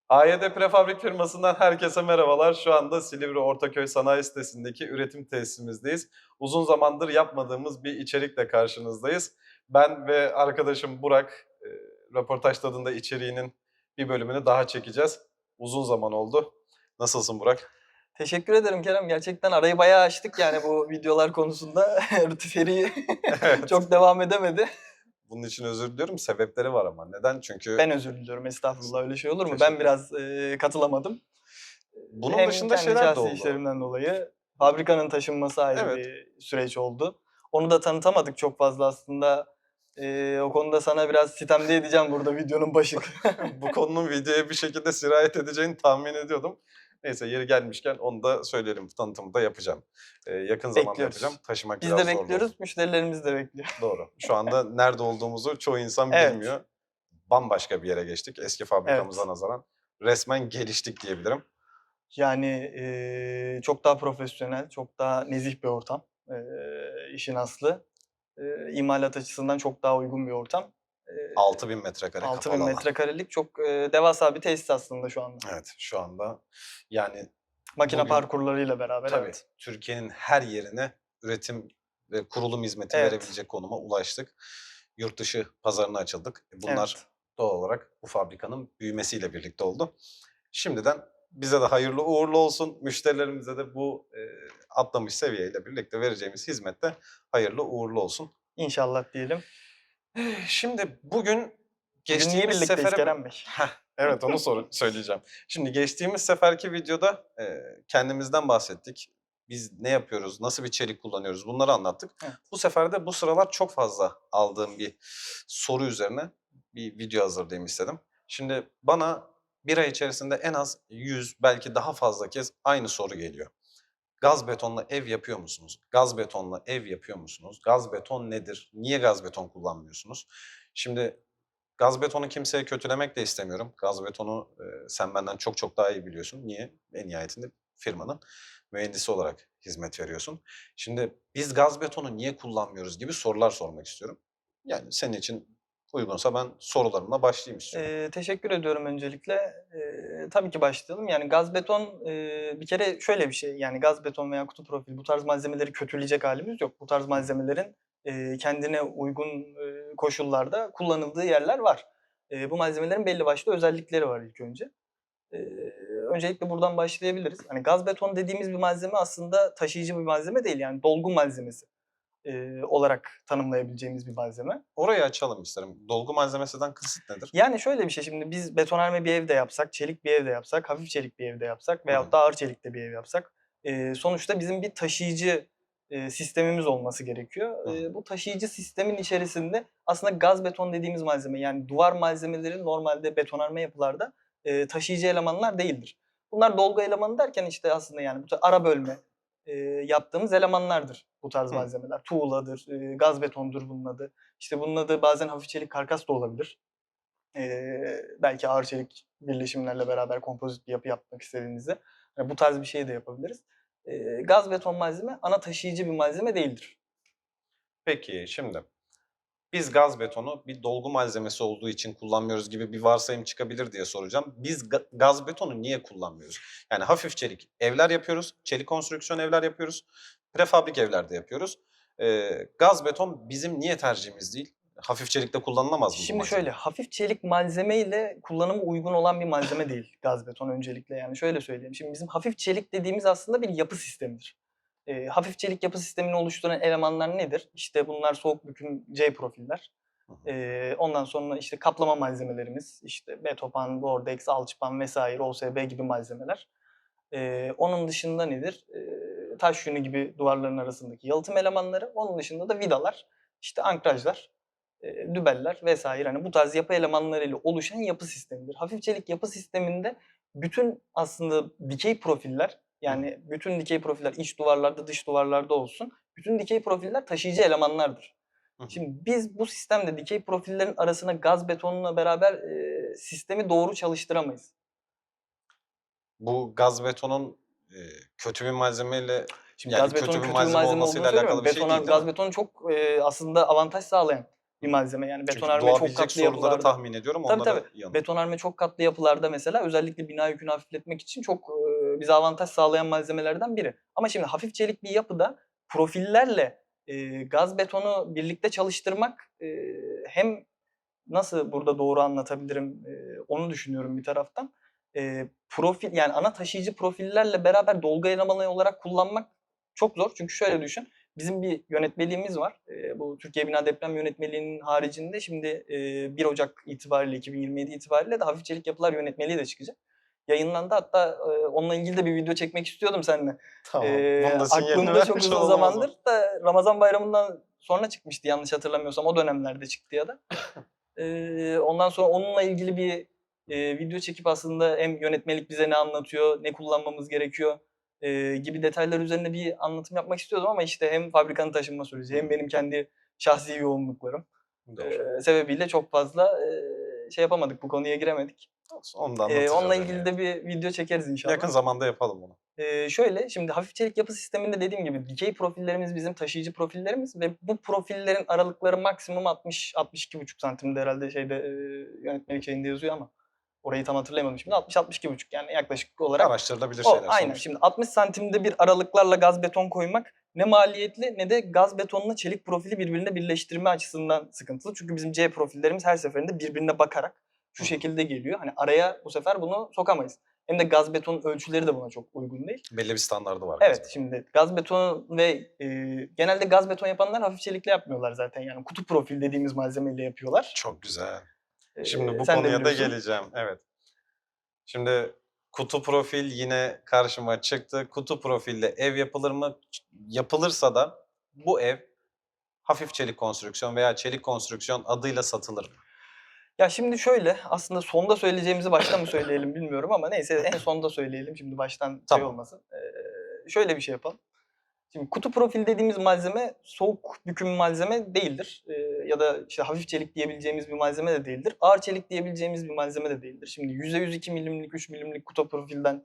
AYD Prefabrik firmasından herkese merhabalar. Şu anda Silivri Ortaköy Sanayi Sitesi'ndeki üretim tesisimizdeyiz. Uzun zamandır yapmadığımız bir içerikle karşınızdayız. Ben ve arkadaşım Burak, röportaj tadında içeriğinin bir bölümünü daha çekeceğiz. Uzun zaman oldu. Nasılsın Burak? Teşekkür ederim Kerem. Gerçekten arayı bayağı açtık yani bu videolar konusunda. Seri Evet. çok devam edemedi. Bunun için özür diliyorum. Sebepleri var ama. Neden? Çünkü Ben özür diliyorum. Estağfurullah, öyle şey olur mu? teşekkür Ben ederim. biraz katılamadım. Bunun Hem dışında kendi şeyler de şahsi oldu. işlerimden dolayı fabrikanın taşınması ayrı Evet. bir süreç oldu. Onu da tanıtamadık çok fazla aslında. O konuda sana biraz sitemde edeceğim burada videonun başı. Bu konunun videoya bir şekilde sirayet edeceğini tahmin ediyordum. Neyse yeri gelmişken onu da söyleyelim. Tanıtımı da yapacağım. Yakın zamanda yapacağım. Bekliyoruz. Taşımak Biz de biraz zorlu oldu. bekliyoruz, müşterilerimiz de bekliyor. Doğru. Şu anda nerede olduğumuzu çoğu insan Evet. bilmiyor. Bambaşka bir yere geçtik eski fabrikamıza Evet. nazaran. Resmen geliştik diyebilirim. Yani, çok daha profesyonel, çok daha nezih bir ortam, işin aslı. İmalat açısından çok daha uygun bir ortam. 6000 metrekare 6.000 kapalı alan. metrekarelik çok, devasa bir tesis aslında şu anda. Evet, şu anda yani Makine bugün parkurlarıyla beraber, tabii evet. Türkiye'nin her yerine üretim ve kurulum hizmeti Evet, verebilecek konuma ulaştık. Yurt dışı pazarına açıldık. Bunlar evet. doğal olarak bu fabrikanın büyümesiyle birlikte oldu. Şimdiden bize de hayırlı uğurlu olsun. Müşterilerimize de bu atlamış seviyeyle birlikte vereceğimiz hizmette hayırlı uğurlu olsun. İnşallah diyelim. Şimdi bugün Bugün niye geçtiğimiz birlikteyiz sefere... Kerem Bey? Evet, onu söyleyeceğim. Şimdi geçtiğimiz seferki videoda kendimizden bahsettik. Biz ne yapıyoruz, nasıl bir çelik kullanıyoruz bunları anlattık. Evet. Bu sefer de bu sıralar çok fazla aldığım bir soru üzerine bir video hazırlayayım istedim. Şimdi bana bir ay içerisinde en az 100 belki daha fazla kez aynı soru geliyor. Gaz betonla ev yapıyor musunuz? Gaz betonla ev yapıyor musunuz? Gaz beton nedir? Niye gaz beton kullanmıyorsunuz? Şimdi gaz betonu kimseye kötülemek de istemiyorum. Gaz betonu sen benden çok çok daha iyi biliyorsun. Niye? En nihayetinde firmanın mühendisi olarak hizmet veriyorsun. Şimdi biz gaz betonu niye kullanmıyoruz gibi sorular sormak istiyorum. Yani senin için uygunsa ben sorularımla başlayayım istiyorum. Teşekkür ediyorum öncelikle. Tabii ki başlayalım. Yani gaz beton, bir kere şöyle bir şey, yani gaz beton veya kutu profil bu tarz malzemeleri kötüleyecek halimiz yok. Bu tarz malzemelerin, kendine uygun, koşullarda kullanıldığı yerler var. Bu malzemelerin belli başlı özellikleri var ilk önce. Öncelikle buradan başlayabiliriz. Hani gaz beton dediğimiz bir malzeme aslında taşıyıcı bir malzeme değil, yani dolgu malzemesi, olarak tanımlayabileceğimiz bir malzeme. Orayı açalım isterim. Dolgu malzemesinden kasıt nedir? Yani şöyle bir şey, şimdi biz betonarme bir ev de yapsak, çelik bir ev de yapsak, hafif çelik bir ev de yapsak Hı veyahut hı. da ağır çelikte bir ev yapsak, sonuçta bizim bir taşıyıcı, sistemimiz olması gerekiyor. Hı hı. Bu taşıyıcı sistemin içerisinde aslında gaz beton dediğimiz malzeme, yani duvar malzemeleri normalde betonarme yapılarda, taşıyıcı elemanlar değildir. Bunlar dolgu elemanı derken işte aslında yani bu ara bölme, yaptığımız elemanlardır bu tarz Hı. malzemeler. Tuğladır, gaz betondur bunun adı. İşte bunun adı bazen hafif çelik karkas da olabilir. Belki ağır çelik birleşimlerle beraber kompozit bir yapı yapmak istediğinizde, hani, bu tarz bir şey de yapabiliriz. Gaz beton malzeme ana taşıyıcı bir malzeme değildir. Peki şimdi biz gaz betonu bir dolgu malzemesi olduğu için kullanmıyoruz gibi bir varsayım çıkabilir diye soracağım. Biz gaz betonu niye kullanmıyoruz? Yani hafif çelik evler yapıyoruz, çelik konstrüksiyon evler yapıyoruz, prefabrik evler de yapıyoruz. Gaz beton bizim niye tercihimiz değil? Hafif çelikte kullanılamaz mı bu Şimdi malzeme? şöyle, hafif çelik malzemeyle kullanıma uygun olan bir malzeme değil gaz beton öncelikle. Yani şöyle söyleyeyim, şimdi bizim hafif çelik dediğimiz aslında bir yapı sistemidir. Hafif çelik yapı sistemini oluşturan elemanlar nedir? İşte bunlar soğuk büküm C profiller. Hı hı. Ondan sonra işte kaplama malzemelerimiz, işte Betopan, Bordex, Alçıpan vs. OSB gibi malzemeler. Onun dışında nedir? Taş yünü gibi duvarların arasındaki yalıtım elemanları. Onun dışında da vidalar, işte ankrajlar, dübeller vs. hani bu tarz yapı elemanlarıyla oluşan yapı sistemidir. Hafif çelik yapı sisteminde bütün aslında dikey profiller, Hı hı. yani bütün dikey profiller iç duvarlarda, dış duvarlarda olsun, bütün dikey profiller taşıyıcı elemanlardır. Hı hı. Şimdi biz bu sistemde dikey profillerin arasına gaz betonla beraber, sistemi doğru çalıştıramayız. Bu gaz betonun kötü bir malzemeyle Şimdi yani gaz betonun kötü bir kötü bir malzeme malzeme olduğunu olmasıyla alakalı söylemiyorum. bir şey değil, değil Gaz mi? beton çok, aslında avantaj sağlayan bir malzeme. Yani Çünkü betonarme çok doğabilecek katlı soruları yapılarda. tahmin ediyorum. Tabii, Onları tabii. yanıt. Betonarme çok katlı yapılarda mesela özellikle bina yükünü hafifletmek için çok, bize avantaj sağlayan malzemelerden biri. Ama şimdi hafif çelik bir yapıda profillerle, gaz betonu birlikte çalıştırmak, hem nasıl burada doğru anlatabilirim, onu düşünüyorum bir taraftan. Profil yani ana taşıyıcı profillerle beraber dolgu elemanı olarak kullanmak çok zor. Çünkü şöyle düşün, bizim bir yönetmeliğimiz var. Bu Türkiye Bina Deprem Yönetmeliği'nin haricinde şimdi 1 Ocak itibariyle 2027 itibariyle de hafif çelik yapılar yönetmeliği de çıkacak. Yayınlandı. Hatta onunla ilgili de bir video çekmek istiyordum seninle. Tamam. Bunun da sinyalini Aklımda çok vermiş uzun olalım o zamandır zaman. da Ramazan Bayramı'ndan sonra çıkmıştı yanlış hatırlamıyorsam. O dönemlerde çıktı ya da. Ondan sonra onunla ilgili bir video çekip aslında hem yönetmelik bize ne anlatıyor, ne kullanmamız gerekiyor gibi detaylar üzerine bir anlatım yapmak istiyordum ama işte hem fabrikanın taşınma süreci hem benim kendi şahsi yoğunluklarım Doğru. sebebiyle çok fazla şey yapamadık, bu konuya giremedik. Olsun, onu da Onunla anlatacağız ilgili yani. de bir video çekeriz inşallah. Yakın zamanda yapalım bunu. Şöyle, şimdi hafif çelik yapı sisteminde dediğim gibi dikey profillerimiz bizim taşıyıcı profillerimiz ve bu profillerin aralıkları maksimum 60-62,5 santimde herhalde şeyde yönetmelik şeyinde yazıyor ama orayı tam hatırlayamadım şimdi. 60-62,5 yani yaklaşık olarak Araştırılabilir o. şeyler Aynen. sonuçta. Şimdi 60 santimde bir aralıklarla gaz beton koymak ne maliyetli ne de gaz betonla çelik profili birbirine birleştirme açısından sıkıntılı. Çünkü bizim C profillerimiz her seferinde birbirine bakarak şu şekilde geliyor. Hani araya bu sefer bunu sokamayız. Hem de gaz betonun ölçüleri de buna çok uygun değil. Belli bir standardı var Evet, gazın. şimdi gaz betonu ve genelde gaz beton yapanlar hafif çelikle yapmıyorlar zaten. Yani kutu profil dediğimiz malzemeyle yapıyorlar. Çok güzel. Şimdi bu Sen de konuya da biliyorsun. geleceğim. Evet. Şimdi kutu profil yine karşıma çıktı. Kutu profille ev yapılır mı? Yapılırsa da bu ev hafif çelik konstrüksiyon veya çelik konstrüksiyon adıyla satılır mı? Ya şimdi şöyle, aslında sonda söyleyeceğimizi baştan mı söyleyelim bilmiyorum ama neyse en sonda söyleyelim şimdi baştan şey Tamam. olmasın. Şöyle bir şey yapalım. Şimdi kutu profil dediğimiz malzeme soğuk büküm malzeme değildir. Ya da işte hafif çelik diyebileceğimiz bir malzeme de değildir. Ağır çelik diyebileceğimiz bir malzeme de değildir. Şimdi %100 2 milimlik, 3 milimlik kutu profilden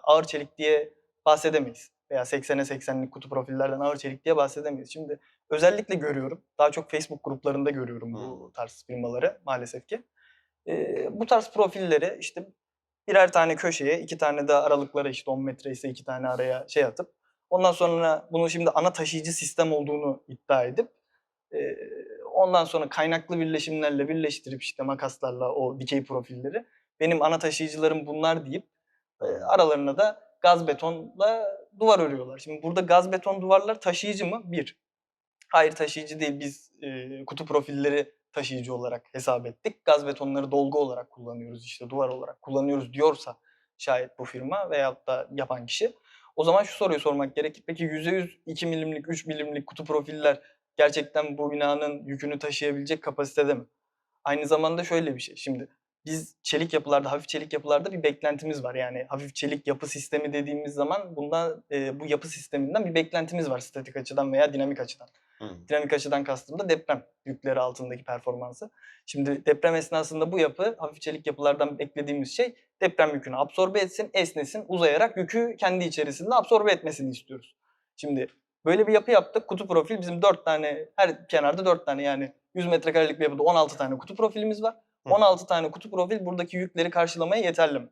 ağır çelik diye bahsedemeyiz. Veya 80'e 80'lik kutu profillerden ağır çelik diye bahsedemeyiz. Şimdi özellikle görüyorum, daha çok Facebook gruplarında görüyorum bu tarz firmaları maalesef ki. Bu tarz profilleri işte birer tane köşeye, 2 tane de aralıklara işte 10 metre ise 2 tane araya şey atıp ondan sonra bunu şimdi ana taşıyıcı sistem olduğunu iddia edip ondan sonra kaynaklı birleşimlerle birleştirip işte makaslarla o dikey profilleri benim ana taşıyıcılarım bunlar deyip aralarına da gaz betonla duvar örüyorlar. Şimdi burada gaz beton duvarlar taşıyıcı mı? Bir. Hayır taşıyıcı değil. Biz kutu profilleri taşıyıcı olarak hesap ettik. Gaz betonları dolgu olarak kullanıyoruz, işte duvar olarak kullanıyoruz diyorsa şayet bu firma veyahut da yapan kişi. O zaman şu soruyu sormak gerekir. Peki %100 2 milimlik, 3 milimlik kutu profiller gerçekten bu binanın yükünü taşıyabilecek kapasitede mi? Aynı zamanda şöyle bir şey. Şimdi biz çelik yapılarda, hafif çelik yapılarda bir beklentimiz var. Yani hafif çelik yapı sistemi dediğimiz zaman bundan bu yapı sisteminden bir beklentimiz var statik açıdan veya dinamik açıdan. Dinamik açıdan kastım da deprem yükleri altındaki performansı. Şimdi deprem esnasında bu yapı hafif çelik yapılardan beklediğimiz şey deprem yükünü absorbe etsin, esnesin, uzayarak yükü kendi içerisinde absorbe etmesini istiyoruz. Şimdi böyle bir yapı yaptık. Kutu profil bizim 4 tane, her kenarda 4 tane yani 100 metrekarelik bir yapıda 16 tane kutu profilimiz var. 16 tane kutu profil buradaki yükleri karşılamaya yeterli mi?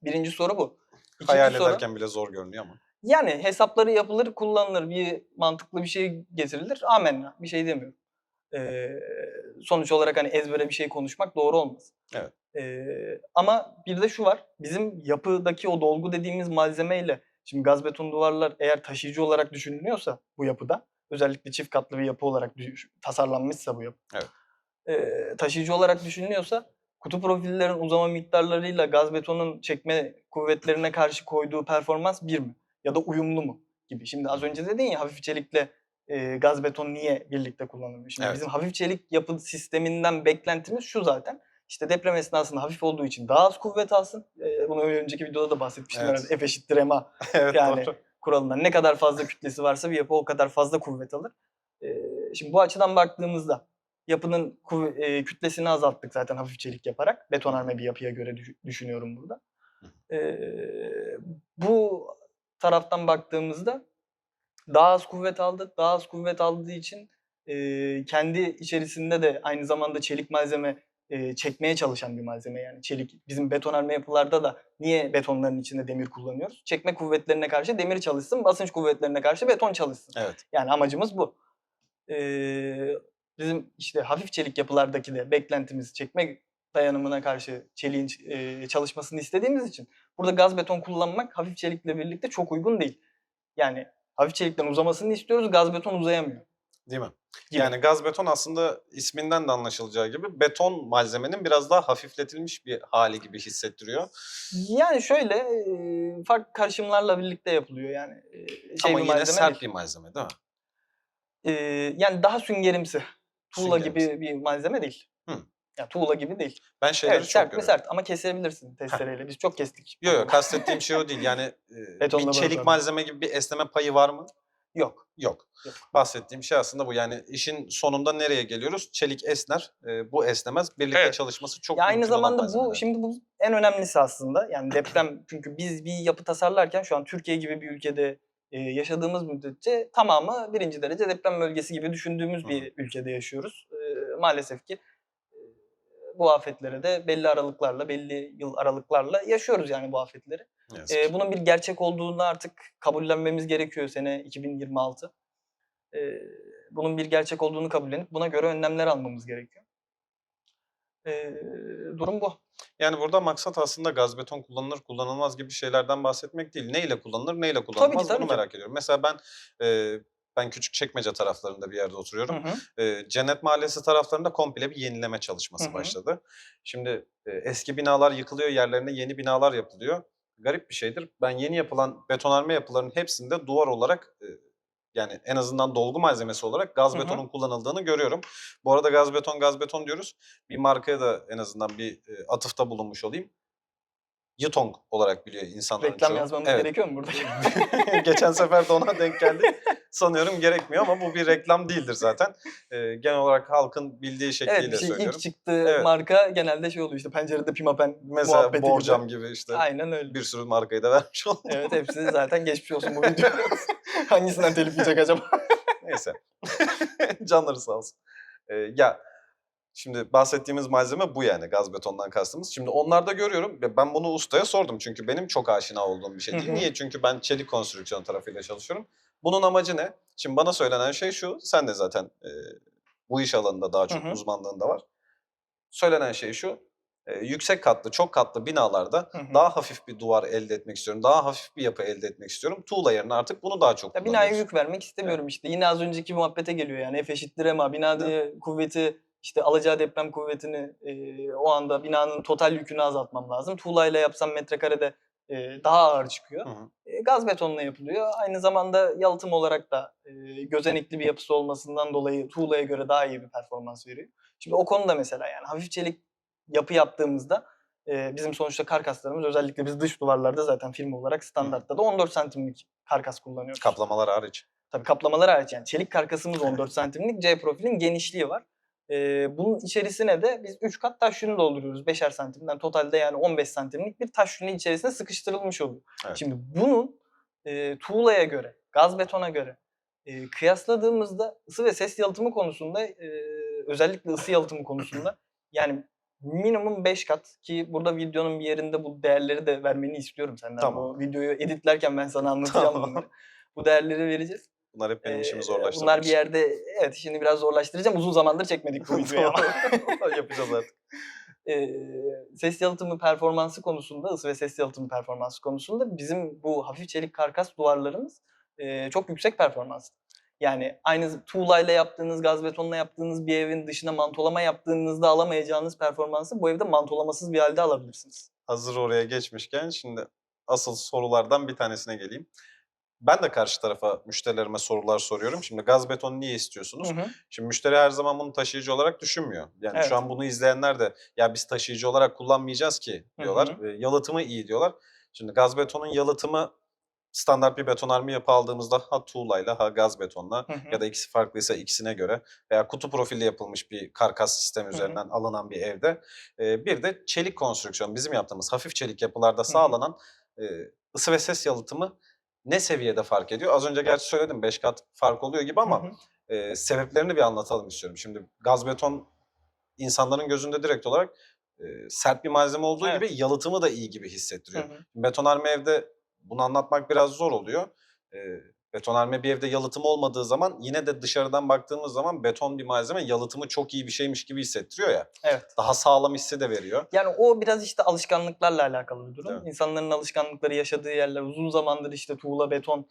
Birinci soru bu. İkinci Hayal soru, ederken bile zor görünüyor ama. yani hesapları yapılır, kullanılır, bir mantıklı bir şey getirilir. Amenna, bir şey demiyorum. Sonuç olarak hani ezbere bir şey konuşmak doğru olmaz. Evet. Ama bir de şu var, bizim yapıdaki o dolgu dediğimiz malzemeyle, şimdi gaz beton duvarlar eğer taşıyıcı olarak düşünülüyorsa bu yapıda, özellikle çift katlı bir yapı olarak tasarlanmışsa bu yapı, Evet. taşıyıcı olarak düşünülüyorsa kutu profillerin uzama miktarlarıyla gaz betonun çekme kuvvetlerine karşı koyduğu performans bir mi? Ya da uyumlu mu? Gibi. Şimdi az önce dedin ya hafif çelikle gaz beton niye birlikte kullanılıyor? Şimdi Evet. bizim hafif çelik yapı sisteminden beklentimiz şu zaten. İşte deprem esnasında hafif olduğu için daha az kuvvet alsın. Bunu önceki videoda da bahsetmiştim Evet. herhalde. F = ma Evet, yani doğru. kuralından. Ne kadar fazla kütlesi varsa bir yapı o kadar fazla kuvvet alır. Şimdi bu açıdan baktığımızda yapının kütlesini azalttık zaten hafif çelik yaparak. Betonarme bir yapıya göre düşünüyorum burada. Bu taraftan baktığımızda daha az kuvvet aldı. Daha az kuvvet aldığı için kendi içerisinde de aynı zamanda çelik malzeme çekmeye çalışan bir malzeme yani. Çelik bizim betonarme yapılarda da niye betonların içinde demir kullanıyoruz? Çekme kuvvetlerine karşı demir çalışsın, basınç kuvvetlerine karşı beton çalışsın. Evet. Yani amacımız bu. Bizim işte hafif çelik yapılardaki de beklentimiz çekme dayanımına karşı çeliğin çalışmasını istediğimiz için burada gaz beton kullanmak hafif çelikle birlikte çok uygun değil. Yani hafif çelikten uzamasını istiyoruz, gaz beton uzayamıyor Değil mi? gibi. Yani gaz beton aslında isminden de anlaşılacağı gibi beton malzemenin biraz daha hafifletilmiş bir hali gibi hissettiriyor. Yani şöyle farklı karışımlarla birlikte yapılıyor yani Ama bir yine malzeme sert değil. bir malzeme değil mi? Yani daha süngerimsi. Tuğla Süngerimsi. gibi bir malzeme değil. Hı. Yani tuğla gibi değil. Ben şeyleri Evet çok sert mi görüyorum. sert ama kesebilirsin testereyle. Biz çok kestik. Yok yok, kastettiğim şey o değil. Yani Beton bir çelik laboratuvarında. malzeme gibi bir esneme payı var mı? Yok. Yok. Yok. Bahsettiğim şey aslında bu. Yani işin sonunda nereye geliyoruz? Çelik esner, bu esnemez. Birlikte Evet. çalışması çok Ya aynı mümkün olan zamanda malzemeler. şimdi bu en önemlisi aslında. Yani deprem çünkü biz bir yapı tasarlarken şu an Türkiye gibi bir ülkede yaşadığımız müddetçe tamamı 1. derece deprem bölgesi gibi düşündüğümüz Hı hı. bir ülkede yaşıyoruz. Maalesef ki bu afetlere de belli aralıklarla, belli yıl aralıklarla yaşıyoruz yani bu afetleri. Ne yazık ki. Bunun bir gerçek olduğunu artık kabullenmemiz gerekiyor sene 2026. Bunun bir gerçek olduğunu kabullenip buna göre önlemler almamız gerekiyor. Durum bu. Yani burada maksat aslında gaz beton kullanılır kullanılmaz gibi şeylerden bahsetmek değil. Neyle kullanılır, neyle Tabii ki, kullanılmaz bunu tabii ki. merak ediyorum. Mesela ben Küçükçekmece taraflarında bir yerde Hı oturuyorum. hı. Cennet Mahallesi taraflarında komple bir yenileme Hı çalışması hı. başladı. Şimdi eski binalar yıkılıyor, yerlerine yeni binalar yapılıyor. Garip bir şeydir. Ben yeni yapılan betonarme yapılarının hepsinde duvar olarak yani en azından dolgu malzemesi olarak gaz Hı hı. betonun kullanıldığını görüyorum. Bu arada gaz beton diyoruz. Bir markaya da en azından bir atıfta bulunmuş olayım. Yutong olarak biliyor insanların Reklam çoğu. yazmamız Evet. gerekiyor mu burada? Geçen sefer de ona denk geldik. Sanıyorum gerekmiyor ama bu bir reklam değildir zaten. Genel olarak halkın bildiği Evet, şekliyle bir şey ilk söylüyorum. çıktığı Evet. marka genelde şey oluyor işte pencerede pimapen Mesela muhabbeti gibi. Borcam gibi işte Aynen öyle. bir sürü markayı da vermiş oldum. Evet, hepsi zaten geçmiş olsun bu video. Hangisinden telif yiyecek acaba? Neyse. Canları sağ olsun. Ya şimdi bahsettiğimiz malzeme bu yani gaz betondan kastımız. Şimdi onlarda görüyorum ve ben bunu ustaya sordum çünkü benim çok aşina olduğum bir şey Hı değil. hı. Niye? Çünkü ben çelik konstrüksiyon tarafıyla çalışıyorum. Bunun amacı ne? Şimdi bana söylenen şey şu, sen de zaten bu iş alanında daha Hı çok hı. uzmanlığın da var. Söylenen şey şu, yüksek katlı, çok katlı binalarda Hı hı. daha hafif bir duvar elde etmek istiyorum, daha hafif bir yapı elde etmek istiyorum. Tuğla yerine artık bunu daha çok Ya binaya kullanıyoruz. yük vermek istemiyorum işte. Yine az önceki muhabbete geliyor yani F eşittir ma. Bina kuvveti işte alacağı deprem kuvvetini o anda binanın total yükünü azaltmam lazım. Tuğlayla yapsam metrekarede daha ağır çıkıyor. Hı hı. Gaz betonla yapılıyor. Aynı zamanda yalıtım olarak da gözenekli bir yapısı olmasından dolayı tuğlaya göre daha iyi bir performans veriyor. Şimdi o konuda mesela yani hafif çelik yapı yaptığımızda bizim sonuçta karkaslarımız özellikle biz dış duvarlarda zaten firma olarak standartta da 14 santimlik karkas kullanıyoruz. Kaplamalar hariç. Tabii kaplamalar hariç yani çelik karkasımız 14 santimlik, C profilin genişliği var. Bunun içerisine de biz 3 kat taş yünü dolduruyoruz 5'er santimden. Totalde yani 15 santimlik bir taş yünü içerisine sıkıştırılmış oluyor. Evet. Şimdi bunun tuğlaya göre, gaz betona göre kıyasladığımızda ısı ve ses yalıtımı konusunda özellikle ısı yalıtımı konusunda yani minimum 5 kat ki burada videonun bir yerinde bu değerleri de vermeni istiyorum senden. Tamam. Bu videoyu editlerken ben sana anlatacağım Tamam. bunları. Bu değerleri vereceğiz. Bunlar hep benim işimi Bunlar zorlaştırmak bir için. yerde evet işini biraz zorlaştıracağım. Uzun zamandır çekmedik bu videoyu ama. Yapacağız artık. Ses yalıtımı performansı konusunda, ısı ve ses yalıtımı performansı konusunda bizim bu hafif çelik karkas duvarlarımız çok yüksek performans. Yani aynı tuğlayla yaptığınız, gaz betonla yaptığınız bir evin dışına mantolama yaptığınızda alamayacağınız performansı bu evde mantolamasız bir halde alabilirsiniz. Hazır oraya geçmişken şimdi asıl sorulardan bir tanesine geleyim. Ben de karşı tarafa müşterilerime sorular soruyorum. Şimdi gaz betonu niye istiyorsunuz? Hı hı. Şimdi müşteri her zaman bunu taşıyıcı olarak düşünmüyor. Yani şu Evet. an bunu izleyenler de ya biz taşıyıcı olarak kullanmayacağız ki Hı diyorlar. hı. Yalıtımı iyi diyorlar. Şimdi gaz betonun yalıtımı standart bir betonarme yapı aldığımızda ha tuğlayla ha gaz betonla Hı hı. ya da ikisi farklıysa ikisine göre veya kutu profili yapılmış bir karkas sistem Hı hı. üzerinden alınan bir evde bir de çelik konstrüksiyon bizim yaptığımız hafif çelik yapılarda hı. sağlanan e, ısı ve ses yalıtımı ne seviyede fark ediyor? Az önce gerçi söyledim 5 kat fark oluyor gibi Hı ama hı. sebeplerini bir anlatalım istiyorum. Şimdi gaz beton insanların gözünde direkt olarak sert bir malzeme olduğu gibi Evet. yalıtımı da iyi gibi Hı hissettiriyor. hı. Betonarme evde bunu anlatmak biraz zor oluyor. Betonarme bir evde yalıtım olmadığı zaman yine de dışarıdan baktığımız zaman beton bir malzeme yalıtımı çok iyi bir şeymiş gibi hissettiriyor ya. Evet. Daha sağlam hissi de veriyor. Yani o biraz işte alışkanlıklarla alakalı bir Değil durum. mi? İnsanların alışkanlıkları, yaşadığı yerler uzun zamandır işte tuğla, beton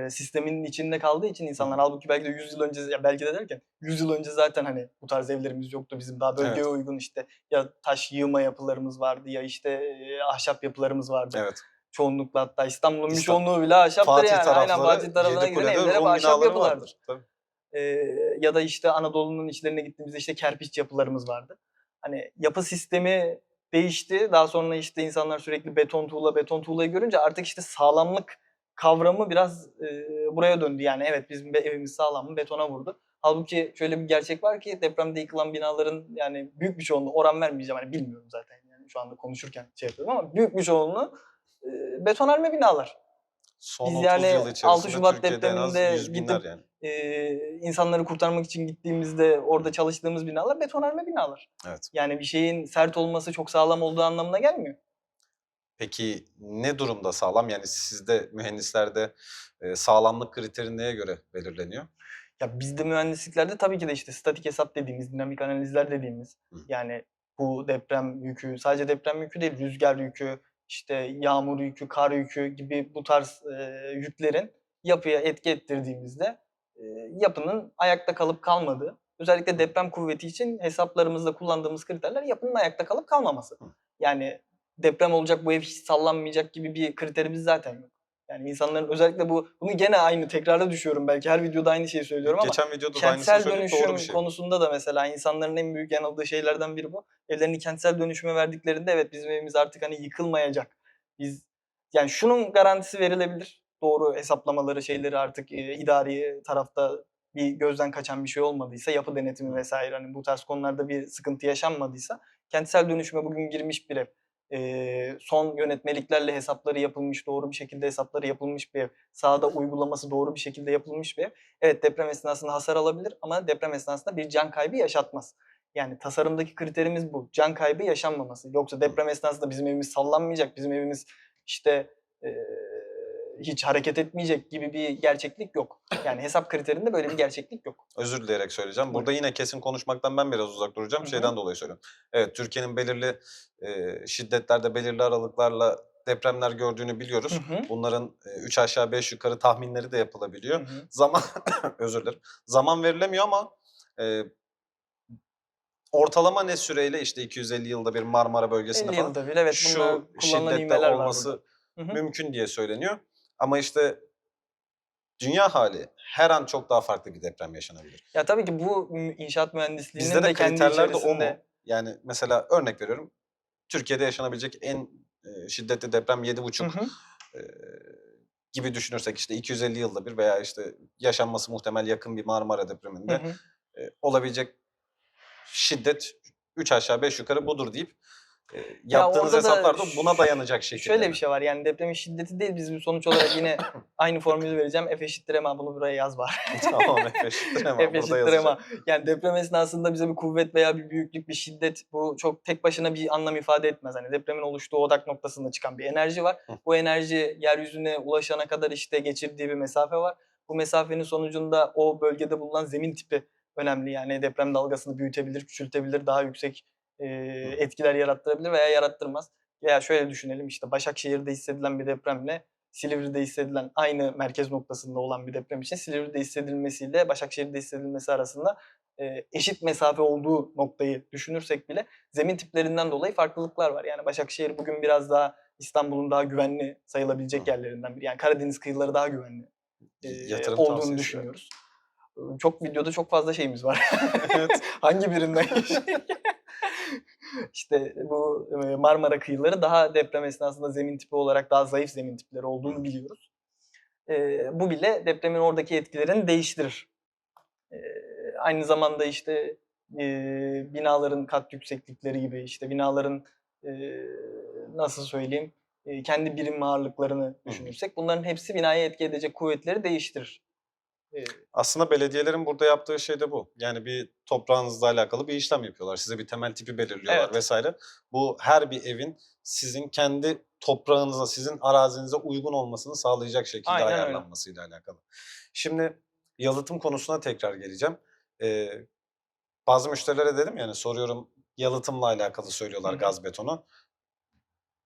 sisteminin içinde kaldığı için Hı insanlar hı. halbuki belki de 100 yıl önce ya belki de derken 100 yıl önce zaten hani bu tarz evlerimiz yoktu. Bizim daha bölgeye Evet, uygun işte ya taş yığma yapılarımız vardı ya işte ahşap yapılarımız vardı. evet. Çoğunlukla hatta İstanbul'un bir İsta çoğunluğu bile ahşaptır Fatih yani. Aynen Fatih tarafları tarafına giden Yedikule'de evler hep Rum ahşap binaları yapılardır. vardır. Tabii. Ya da işte Anadolu'nun içlerine gittiğimizde işte kerpiç yapılarımız vardı. Hani yapı sistemi değişti. Daha sonra işte insanlar sürekli beton tuğla, beton tuğlayı görünce artık işte sağlamlık kavramı biraz buraya döndü. Yani evet bizim evimiz sağlam mı? Betona vurdu. Halbuki şöyle bir gerçek var ki depremde yıkılan binaların yani büyük bir çoğunluğu oran vermeyeceğim hani bilmiyorum zaten yani şu anda konuşurken şey yapıyorum ama büyük bir çoğunluğu betonarme binalar. Son Biz 30 yani yıl 6 içerisinde Şubat Türkiye'de en az depreminde 100 binler gidip yani. insanları kurtarmak için gittiğimizde orada çalıştığımız binalar betonarme binalar. Evet. Yani bir şeyin sert olması çok sağlam olduğu anlamına gelmiyor. Peki ne durumda sağlam? Yani sizde mühendislerde, sağlamlık kriteri neye göre belirleniyor? Ya bizde mühendisliklerde tabii ki de işte statik hesap dediğimiz, dinamik analizler dediğimiz Hı. yani bu deprem yükü, sadece deprem yükü değil, rüzgar yükü, işte yağmur yükü, kar yükü gibi bu tarz yüklerin yapıya etki ettirdiğimizde yapının ayakta kalıp kalmadığı, özellikle Hı. deprem kuvveti için hesaplarımızda kullandığımız kriterler yapının ayakta kalıp kalmaması. Hı. Yani deprem olacak, bu ev hiç sallanmayacak gibi bir kriterimiz zaten yok. Yani insanların özellikle bunu gene aynı tekrara düşüyorum belki her videoda aynı şeyi söylüyorum Yok, ama geçen videoda da aynısını kentsel söyledik, doğru bir dönüşüm şey bu. konusunda da mesela insanların en büyük yanıldığı şeylerden biri bu. Evlerini kentsel dönüşüme verdiklerinde evet bizim evimiz artık hani yıkılmayacak. Biz yani şunun garantisi verilebilir. Doğru hesaplamaları şeyleri artık idari tarafta bir gözden kaçan bir şey olmadıysa, yapı denetimi Hı. vesaire hani bu tarz konularda bir sıkıntı yaşanmadıysa kentsel dönüşüme bugün girmiş bir ev. Son yönetmeliklerle hesapları yapılmış, doğru bir şekilde hesapları yapılmış bir ev. Sahada uygulaması doğru bir şekilde yapılmış bir ev. Evet deprem esnasında hasar alabilir ama deprem esnasında bir can kaybı yaşatmaz. Yani tasarımdaki kriterimiz bu. Can kaybı yaşanmaması. Yoksa Hı. deprem esnasında bizim evimiz sallanmayacak, bizim evimiz işte eee, hiç hareket etmeyecek gibi bir gerçeklik yok. Yani hesap kriterinde böyle bir gerçeklik yok. Özür dileyerek söyleyeceğim. Buyurun. Burada yine kesin konuşmaktan ben biraz uzak duracağım. Hı hı. Şeyden dolayı söylüyorum. Evet, Türkiye'nin belirli, şiddetlerde, belirli aralıklarla depremler gördüğünü Hı biliyoruz. hı. Bunların, 3 aşağı 5 yukarı tahminleri de Hı yapılabiliyor. hı. Zaman özür dilerim. Zaman verilemiyor ama, eee, ortalama ne süreyle, işte, 250 yılda bir Marmara bölgesinde 50 falan yılda bir evet bunlar şu kullanılan şiddette ivmeler var burada. olması Hı hı. mümkün diye söyleniyor. Ama, işte, dünya hâli her an çok daha farklı bir deprem yaşanabilir. Ya, tabii ki bu inşaat Bizde mühendisliğinin de de kendi kriterler de o mu? içerisinde. Yani, mesela örnek veriyorum, Türkiye'de yaşanabilecek en, şiddetli deprem Hı 7,5 hı. eee, gibi düşünürsek, işte, 250 yılda bir veya, işte, yaşanması muhtemel yakın bir Marmara Hı depreminde, hı. olabilecek şiddet 3 aşağı 5 yukarı budur deyip, Ya, yaptığınız orada da hesaplar da buna dayanacak şekilde şöyle bir mi? şey var, yani, depremin şiddeti değil, bizim sonuç olarak yine aynı formülü vereceğim. F=ma, bunu buraya yaz bari. Tamam, F eşittir ama burada F=ma. yazacağım. Yani, deprem esnasında bize bir kuvvet veya bir büyüklük, bir şiddet bu çok tek başına bir anlam ifade etmez. Hani, depremin oluştuğu odak noktasında çıkan bir enerji var. Hıh. Bu enerji yeryüzüne ulaşana kadar, işte, geçirdiği bir mesafe var. Bu mesafenin sonucunda o bölgede bulunan zemin tipi önemli. Yani, deprem dalgasını büyütebilir, küçültebilir, daha yüksek, Hı hı. etkiler yarattırabilir veya yarattırmaz. Veya şöyle düşünelim, işte, Başakşehir'de hissedilen bir depremle Silivri'de hissedilen aynı merkez noktasında olan bir deprem için Silivri'de hissedilmesiyle Başakşehir'de hissedilmesi arasında, eşit mesafe olduğu noktayı düşünürsek bile zemin tiplerinden dolayı farklılıklar var. Yani Başakşehir bugün biraz daha İstanbul'un daha güvenli sayılabilecek Hı. yerlerinden biri. Yani Karadeniz kıyıları daha güvenli, Yatırım olduğunu tavsiyesi yani. düşünüyoruz. Çok videoda çok fazla şeyimiz var. Evet. Hangi birinden İşte bu, Marmara kıyıları daha deprem esnasında zemin tipi olarak daha zayıf zemin tipleri Hı. olduğunu biliyoruz. Bu bile depremin oradaki etkilerini değiştirir. Aynı zamanda, işte, binaların kat yükseklikleri gibi, işte, binaların, eee, nasıl söyleyeyim, kendi birim ağırlıklarını Hı hı. düşünürsek bunların hepsi binaya etki edecek kuvvetleri değiştirir. Aslında belediyelerin burada yaptığı şey de bu. Yani bir toprağınızla alakalı bir işlem yapıyorlar. Size bir temel tipi belirliyorlar Evet. vesaire. Bu her bir evin sizin kendi toprağınıza, sizin arazinize uygun olmasını sağlayacak şekilde Aynen öyle. ayarlanmasıyla alakalı. Şimdi yalıtım konusuna tekrar geleceğim. Eee, Bazı müşterilere dedim yani soruyorum yalıtımla alakalı Hı söylüyorlar hı. gaz betonu.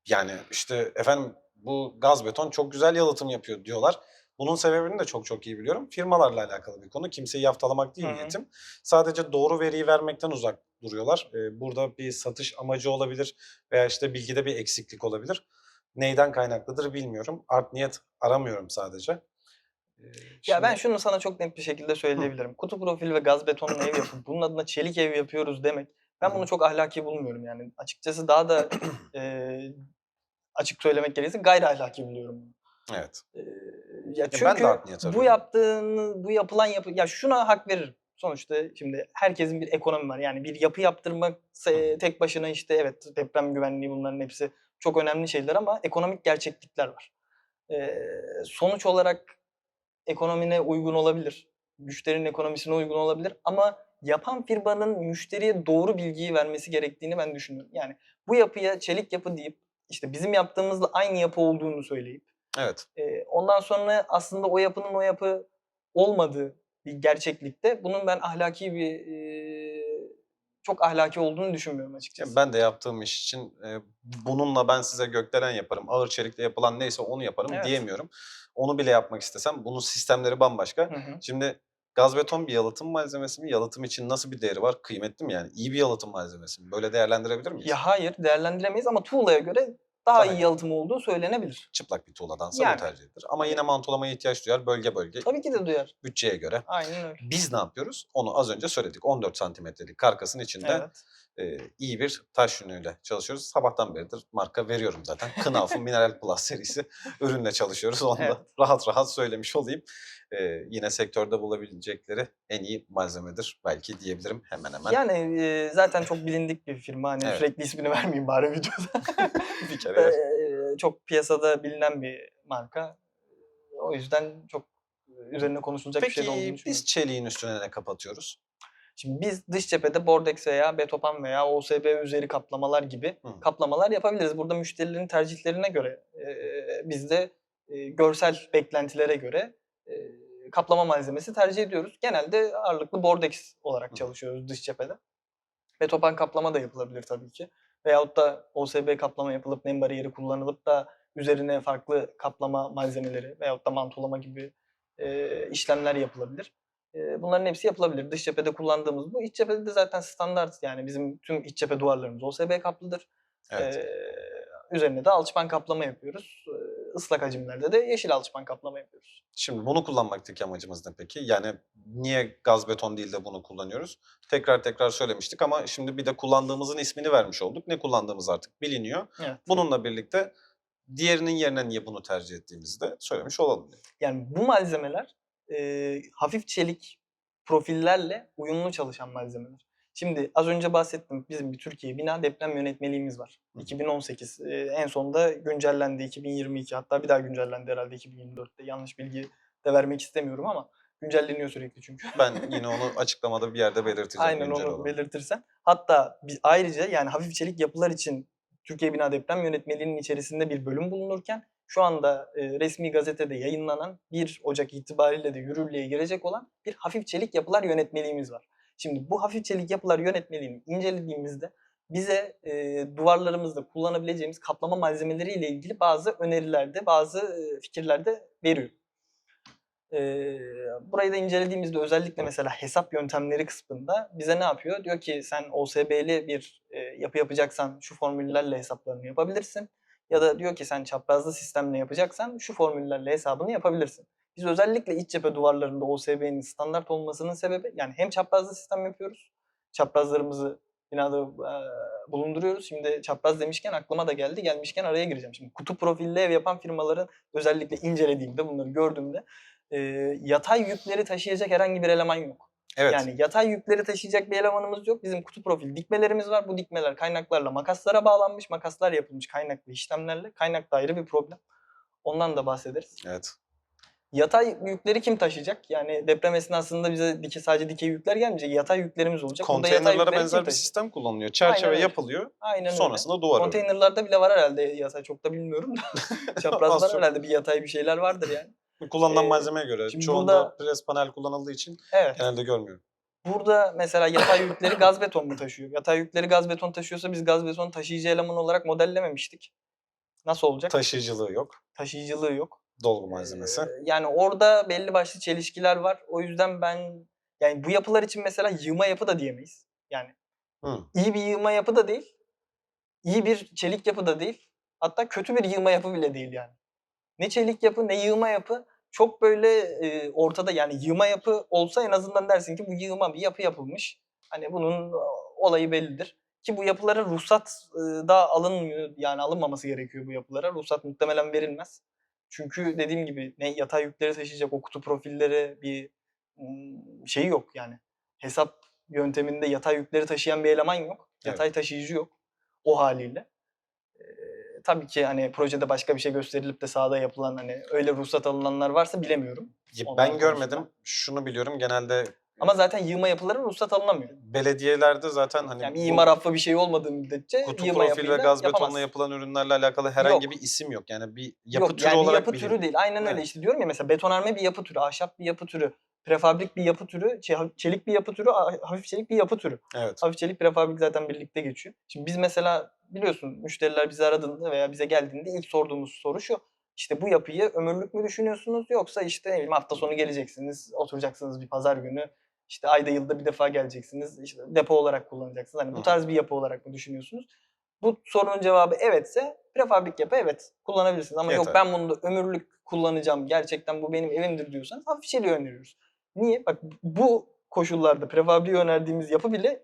Yani, işte, efendim, bu gaz beton çok güzel yalıtım yapıyor diyorlar. Bunun sebebini de çok çok iyi biliyorum. Firmalarla alakalı bir konu. Kimseyi yaftalamak Hı değil hı. niyetim. Sadece doğru veriyi vermekten uzak duruyorlar. Burada bir satış amacı olabilir veya, işte, bilgide bir eksiklik olabilir. Neyden kaynaklıdır bilmiyorum. Art niyet aramıyorum sadece. Ya, ben Şimdi şunu sana çok net bir şekilde Hıh. söyleyebilirim. Kutu profil ve gaz betonlu ev yapıp bunun adına çelik ev yapıyoruz demek, Hı ben bunu hı. çok ahlaki bulmuyorum yani. Açıkçası daha da, eee, açık söylemek gerekirse gayri ahlaki buluyorum bunu. Evet. Eee, Ya, Ben de çünkü art niyet bu arıyorum. yaptığını, bu yapılan yapı ya, şuna hak veririm. Sonuçta şimdi herkesin bir ekonomi var. Yani bir yapı yaptırmak Hı hı. tek başına, işte, evet, deprem güvenliği bunların hepsi çok önemli şeyler ama ekonomik gerçeklikler var. Sonuç olarak ekonomine uygun olabilir, müşterinin ekonomisine uygun olabilir ama yapan firmanın müşteriye doğru bilgiyi vermesi gerektiğini ben düşünüyorum. Yani bu yapıya çelik yapı deyip, işte, bizim yaptığımızla aynı yapı olduğunu söyleyip, Evet. ondan sonra aslında o yapının o yapı olmadığı bir gerçeklikte bunun ben ahlaki bir, çok ahlaki olduğunu düşünmüyorum Ya, açıkçası. ben de yaptığım iş için, bununla ben size gökdelen yaparım, ağır çelikle yapılan neyse onu yaparım Evet. diyemiyorum. Onu bile yapmak istesem bunun sistemleri bambaşka. Hı hı. Şimdi gaz beton bir yalıtım malzemesi mi? Yalıtım için nasıl bir değeri var? Kıymetli mi yani? İyi bir yalıtım malzemesi mi? Böyle değerlendirebilir Ya, miyiz? hayır, değerlendiremeyiz ama tuğlaya göre daha Daha iyi iyi. yalıtımı olduğu söylenebilir. Çıplak bir tuğladansa bu Yani, tercih edilir ama hani, yine mantolamaya ihtiyaç duyar bölge bölge, tabii ki de duyar. bütçeye göre. Aynen öyle. Biz ne yapıyoruz? Onu az önce söyledik. 14 santimetrelik karkasın içinde, Evet. iyi bir taş yünüyle çalışıyoruz. Sabahtan beridir marka veriyorum zaten. Knauf'un Mineral Plus serisi ürünle çalışıyoruz. Onu Evet. da rahat rahat söylemiş olayım. Yine sektörde bulabilecekleri en iyi malzemedir belki diyebilirim hemen hemen. Yani, zaten çok bilindik bir firma. Hani, Evet, sürekli ismini vermeyeyim bari videoda. bir kere yer. Çok piyasada bilinen bir marka. O yüzden çok üzerine konuşulacak bir şey de olduğunu Peki biz düşünmüyorum. çeliğin üstüne ne kapatıyoruz? Şimdi biz dış cephede bordeks veya betopan veya OSB üzeri kaplamalar gibi Hıı. kaplamalar yapabiliriz. Burada müşterilerin tercihlerine göre, biz de, görsel beklentilere göre, eee, kaplama malzemesi tercih ediyoruz. Genelde ağırlıklı bordeks olarak Hı hı. çalışıyoruz dış cephede. Betopan kaplama da yapılabilir tabii ki. Veyahut da OSB kaplama yapılıp nem bariyeri kullanılıp da üzerine farklı kaplama malzemeleri veyahut da mantolama gibi, işlemler yapılabilir. Bunların hepsi yapılabilir. Dış cephede kullandığımız bu. İç cephede de zaten standart yani bizim tüm iç cephe duvarlarımız OSB kaplıdır. Evet. Eee, Üzerine de alçıpan kaplama yapıyoruz. Islak hacimlerde de yeşil alçıpan kaplama yapıyoruz. Şimdi bunu kullanmaktaki amacımız ne peki? Yani niye gaz beton değil de bunu kullanıyoruz? Tekrar tekrar söylemiştik ama şimdi bir de kullandığımızın ismini vermiş olduk. Ne kullandığımız artık biliniyor. Evet. Bununla birlikte diğerinin yerine niye bunu tercih ettiğimizi de söylemiş olalım dedik. Yani bu malzemeler, hafif çelik profillerle uyumlu çalışan malzemeler. Şimdi az önce bahsettim, bizim bir Türkiye bina deprem yönetmeliğimiz var. Hı hı. 2018, en sonunda güncellendi 2022 hatta bir daha güncellendi herhâlde 2024'te. Yanlış bilgi de vermek istemiyorum ama güncelleniyor sürekli çünkü. Ben yine onu açıklamada bir yerde belirteceğim Aynen, güncel onu olanı. belirtirsen. Hatta ayrıca yani hafif çelik yapılar için Türkiye Bina Deprem Yönetmeliği'nin içerisinde bir bölüm bulunurken şu anda, resmî gazetede yayınlanan 1 Ocak itibariyle de yürürlüğe girecek olan bir hafif çelik yapılar yönetmeliğimiz var. Şimdi bu hafif çelik yapılar yönetmeliğini incelediğimizde bize, duvarlarımızda kullanabileceğimiz kaplama malzemeleriyle ilgili bazı önerilerde, bazı, fikirler de veriyor. Burayı da incelediğimizde özellikle mesela hesap yöntemleri kısmında bize ne yapıyor? Diyor ki sen OSB'li bir, yapı yapacaksan şu formüllerle hesaplarını yapabilirsin ya da diyor ki sen çaprazlı sistemle yapacaksan şu formüllerle hesabını yapabilirsin. Biz özellikle iç cephe duvarlarında OSB'nin standart olmasının sebebi yani hem çaprazlı sistem yapıyoruz, çaprazlarımızı binada, bulunduruyoruz. Şimdi çapraz demişken aklıma da geldi, gelmişken araya gireceğim. Şimdi kutu profilli ev yapan firmaların özellikle incelediğimde, bunları gördüğümde yatay yükleri taşıyacak herhangi bir eleman yok. Evet, Yani yatay yükleri taşıyacak bir elemanımız yok. Bizim kutu profil dikmelerimiz var. Bu dikmeler kaynaklarla makaslara bağlanmış. Makaslar yapılmış kaynaklı işlemlerle. Kaynak da ayrı bir problem. Ondan da bahsederiz. evet. Yatay yükleri kim taşıyacak? Yani deprem esnasında bize sadece dikey yükler gelmeyecek. Yatay yüklerimiz olacak. Burada yatay Konteynerlara yükleri kim benzer bir taşıyacak? sistem kullanılıyor. Aynen Çerçeve öyle. yapılıyor. Aynen öyle. Sonrasında duvar örülüyor. Konteynerlarda bile var herhalde yatay. Çok da bilmiyorum da. Az Çaprazlar çok. herhalde bir yatay bir şeyler vardır yani. Kullanılan Ee, malzemeye göre. Şimdi Çoğunda burada pres panel kullanıldığı için evet. genelde görmüyorum. Burada mesela yatay yükleri gaz beton mu taşıyor? Yatay yükleri gaz beton taşıyorsa biz gaz beton taşıyıcı eleman olarak modellememiştik. Nasıl olacak? Taşıyıcılığı yok. Taşıyıcılığı yok. Dolgu malzemesi. Yani orada belli başlı çelişkiler var. O yüzden ben yani bu yapılar için mesela yığma yapı da diyemeyiz. Yani Hı. iyi bir yığma yapı da değil. İyi bir çelik yapı da değil. Hatta kötü bir yığma yapı bile değil yani. Ne çelik yapı ne yığma yapı. Çok böyle ortada yani yığma yapı olsa en azından dersin ki bu yığma bir yapı yapılmış. Hani bunun olayı bellidir. Ki bu yapılara ruhsat da alınmıyor yani alınmaması gerekiyor bu yapılara. Ruhsat muhtemelen verilmez. Çünkü dediğim gibi ne yatay yükleri taşıyacak o kutu profilleri bir şeyi yok yani. Hesap yönteminde yatay yükleri taşıyan bir eleman yok. Yatay taşıyıcı yok o haliyle. Tabii ki hani projede başka bir şey gösterilip de sahada yapılan hani öyle ruhsat alınanlar varsa bilemiyorum. Onlar Ben görmedim. konusunda. Şunu biliyorum. Genelde Ama zaten yığma yapıları ruhsat alınamıyor. belediyelerde zaten hani Yani bir bu imar affı bir şey olmadığı müddetçe kutu yığma profil ve yapıyla gaz betonla yapamazsın. yapılan ürünlerle alakalı herhangi Yok. bir isim yok. Yani bir yapı Yok türü yani bir olarak yapı türü değil. Aynen öyle Evet. işte diyorum ya mesela betonarme bir yapı türü, ahşap bir yapı türü, prefabrik bir yapı türü, çelik bir yapı türü, hafif çelik bir yapı türü. Evet. Hafif çelik prefabrik zaten birlikte geçiyor. Şimdi biz mesela biliyorsun müşteriler bizi aradığında veya bize geldiğinde ilk sorduğumuz soru şu. İşte bu yapıyı ömürlük mü düşünüyorsunuz yoksa işte ne bileyim hafta sonu geleceksiniz, oturacaksınız bir pazar günü. İşte ayda yılda bir defa geleceksiniz. İşte depo olarak kullanacaksınız. Hani bu tarz bir yapı olarak mı düşünüyorsunuz? Bu sorunun cevabı evetse prefabrik yapı evet kullanabilirsiniz. Ama yok Yeter. ben bunu da ömürlük kullanacağım. Gerçekten bu benim evimdir diyorsanız hafif çeliği öneriyoruz. Niye? Bak bu koşullarda prefabriği önerdiğimiz yapı bile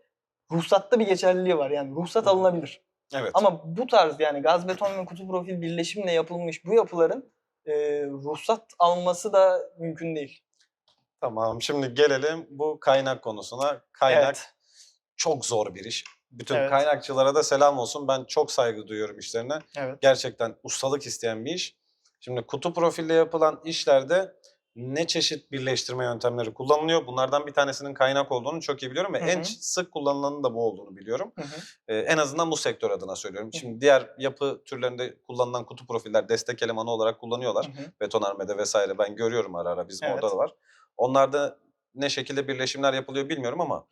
ruhsatta bir geçerliliği var. Yani ruhsat alınabilir. Evet. Ama bu tarz yani gaz beton ve kutu profil birleşimle yapılmış bu yapıların ruhsat alması da mümkün değil. Tamam. Şimdi gelelim bu kaynak konusuna. Kaynak Evet. çok zor bir iş. Bütün Evet. kaynakçılara da selam olsun. Ben çok saygı duyuyorum işlerine. Evet. Gerçekten ustalık isteyen bir iş. Şimdi kutu profille yapılan işlerde ne çeşit birleştirme yöntemleri kullanılıyor? Bunlardan bir tanesinin kaynak olduğunu çok iyi biliyorum ve Hı en hı. sık kullanılanın da bu olduğunu biliyorum. Hı hı. En azından bu sektör adına söylüyorum. Hı. Şimdi diğer yapı türlerinde kullanılan kutu profiller destek elemanı olarak kullanıyorlar. Hı hı. Betonarmede vesaire ben görüyorum ara ara bizim orada Evet. da var. Onlarda ne şekilde birleşimler yapılıyor bilmiyorum ama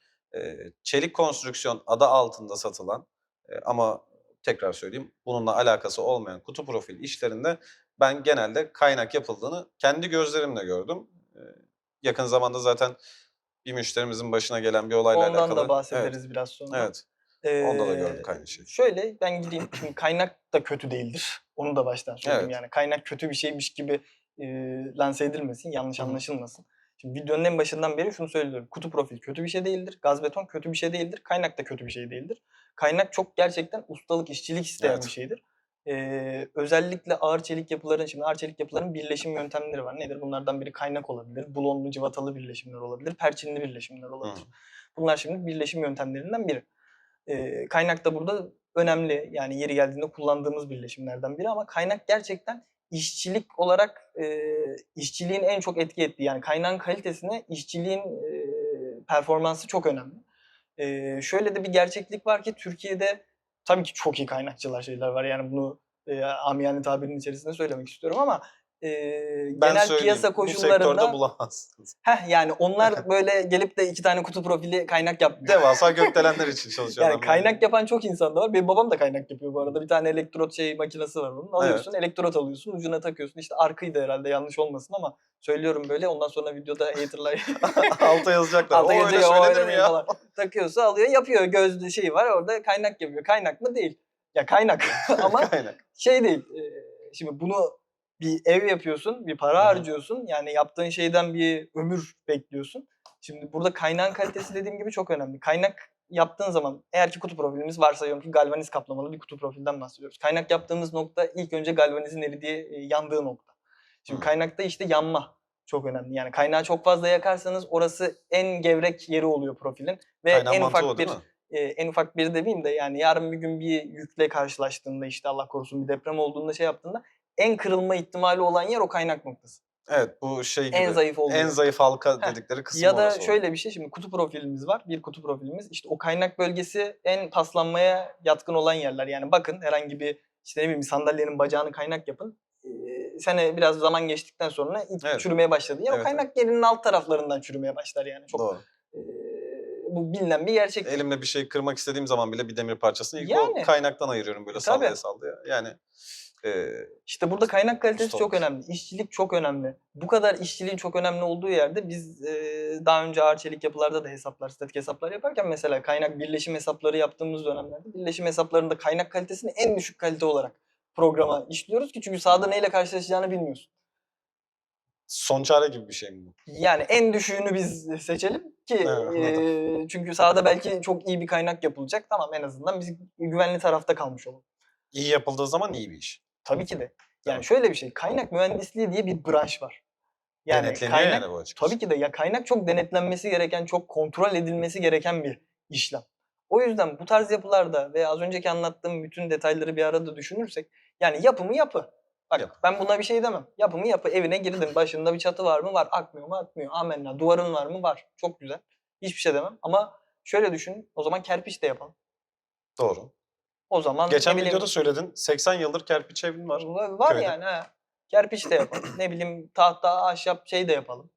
çelik konstrüksiyon adı altında satılan ama tekrar söyleyeyim bununla alakası olmayan kutu profil işlerinde ben genelde kaynak yapıldığını kendi gözlerimle gördüm. Yakın zamanda zaten bir müşterimizin başına gelen bir olayla Ondan da alakalı. Evet, bahsederiz biraz sonra. evet. Onda da gördük aynı şeyi. Şöyle ben gideyim. Şimdi kaynak da kötü değildir. Onu da baştan söyleyeyim. Evet. Yani kaynak kötü bir şeymiş gibi lanse edilmesin, yanlış Hı hı. anlaşılmasın. Şimdi videonun en başından beri şunu söylüyorum. Kutu profil kötü bir şey değildir. Gaz beton kötü bir şey değildir. Kaynak da kötü bir şey değildir. Kaynak çok gerçekten ustalık, işçilik isteyen Evet. bir şeydir. Özellikle ağır çelik yapıların, şimdi ağır çelik yapıların birleşim yöntemleri var. Nedir? Bunlardan biri kaynak olabilir, bulonlu cıvatalı birleşimler olabilir, perçinli birleşimler Hı olabilir. hı. Bunlar şimdi birleşim yöntemlerinden biri. Kaynak da burada önemli. Yani yeri geldiğinde kullandığımız birleşimlerden biri ama kaynak gerçekten işçilik olarak işçiliğin en çok etki ettiği yani kaynağın kalitesine işçiliğin performansı çok önemli. Şöyle de bir gerçeklik var ki Türkiye'de tabii ki çok iyi kaynakçılar şeyler var. Yani bunu amiyane tabirinin içerisinde söylemek istiyorum ama Ben genel söyleyeyim piyasa bu sektörde koşullarında bulamazsınız. yani onlar böyle gelip de 2 tane kutu profili kaynak yapmıyor. Devasa gökdelenler için çalışıyor Yani adam kaynak yapan çok insan da var. Benim babam da kaynak yapıyor bu arada. Bir tane elektrot makinesi var onun. Alıyorsun, Evet. elektrot alıyorsun, ucuna takıyorsun. İşte arkaydı herhalde yanlış olmasın ama söylüyorum böyle. Ondan sonra videoda haterlar Alta yazacaklar. alta O öyle yazıyor, o söylenir öyle mi değil ya? falan. Takıyorsa alıyor, yapıyor. Gözlü şey var orada kaynak yapıyor. Kaynak mı? Değil. Ya kaynak ama Kaynak. şey değil. Şimdi bunu bir ev yapıyorsun, bir para Hı hı. harcıyorsun. Yani yaptığın şeyden bir ömür bekliyorsun. Şimdi burada kaynağın kalitesi dediğim gibi çok önemli. Kaynak yaptığın zaman eğer ki kutu profilimiz varsayıyorum ki galvaniz kaplamalı bir kutu profilden bahsediyoruz. Kaynak yaptığımız nokta ilk önce galvanizin eridiği, yandığı nokta. Şimdi Hı. kaynakta işte yanma çok önemli. Yani kaynağı çok fazla yakarsanız orası en gevrek yeri oluyor profilin ve Kaynağın en mantığı o ufak değil bir mi? en ufak bir demeyeyim de yani yarın bir gün bir yükle karşılaştığında işte Allah korusun bir deprem olduğunda şey yaptığında en kırılma ihtimali olan yer o kaynak noktası. Evet, bu şey En gibi, zayıf olduğu en yer. zayıf halka Heh. dedikleri kısım Ya da orası oluyor. şöyle bir şey, şimdi kutu profilimiz var. Bir kutu profilimiz. İşte o kaynak bölgesi en paslanmaya yatkın olan yerler. Yani bakın herhangi bir işte ne bileyim sandalyenin bacağını kaynak yapın. Sene biraz zaman geçtikten sonra ilk Evet. çürümeye başladığı yer o Evet, evet. kaynak yerinin alt taraflarından çürümeye başlar yani. Çok Doğru. bu bilinen bir gerçektir. Elimle bir şey kırmak istediğim zaman bile bir demir parçasını ilk o Yani. kaynaktan ayırıyorum böyle Tabii. sallaya sallaya. Yani İşte burada kaynak kalitesi usta çok olmak. önemli. İşçilik çok önemli. Bu kadar işçiliğin çok önemli olduğu yerde biz daha önce ağır çelik yapılarda da hesaplar, statik hesaplar yaparken mesela kaynak birleşim hesapları yaptığımız dönemlerde birleşim hesaplarında kaynak kalitesini en düşük kalite olarak programa işliyoruz ki çünkü sahada neyle karşılaşacağını bilmiyorsun. Son çare gibi bir şey mi bu? Yani en düşüğünü biz seçelim ki Anladım. çünkü sahada belki çok iyi bir kaynak yapılacak. Tamam en azından biz güvenli tarafta kalmış olalım. İyi yapıldığı zaman iyi bir iş. Tabii ki de. Yani Tamam. şöyle bir şey, kaynak mühendisliği diye bir branş var. Yani Denetleniyor kaynak yani bu açıkçası. tabii ki de ya kaynak çok denetlenmesi gereken, çok kontrol edilmesi gereken bir işlem. O yüzden bu tarz yapılarda ve az önceki anlattığım bütün detayları bir arada düşünürsek yani yapımı yapı. Bak Yapı. ben buna bir şey demem. Yapımı yapı. Evine girdin. Başında bir çatı var mı? Var. Akmıyor mu? Akmıyor. Amenna. Duvarın var mı? Var. Çok güzel. Hiçbir şey demem. Ama şöyle düşün. O zaman kerpiç de yapalım. Doğru. O zaman ne Geçen bileyim videoda söyledin. 80 yıldır kerpiç evin var. var köyde. yani ha. Kerpiç de yapalım. Ne bileyim tahta, ahşap şey de yapalım.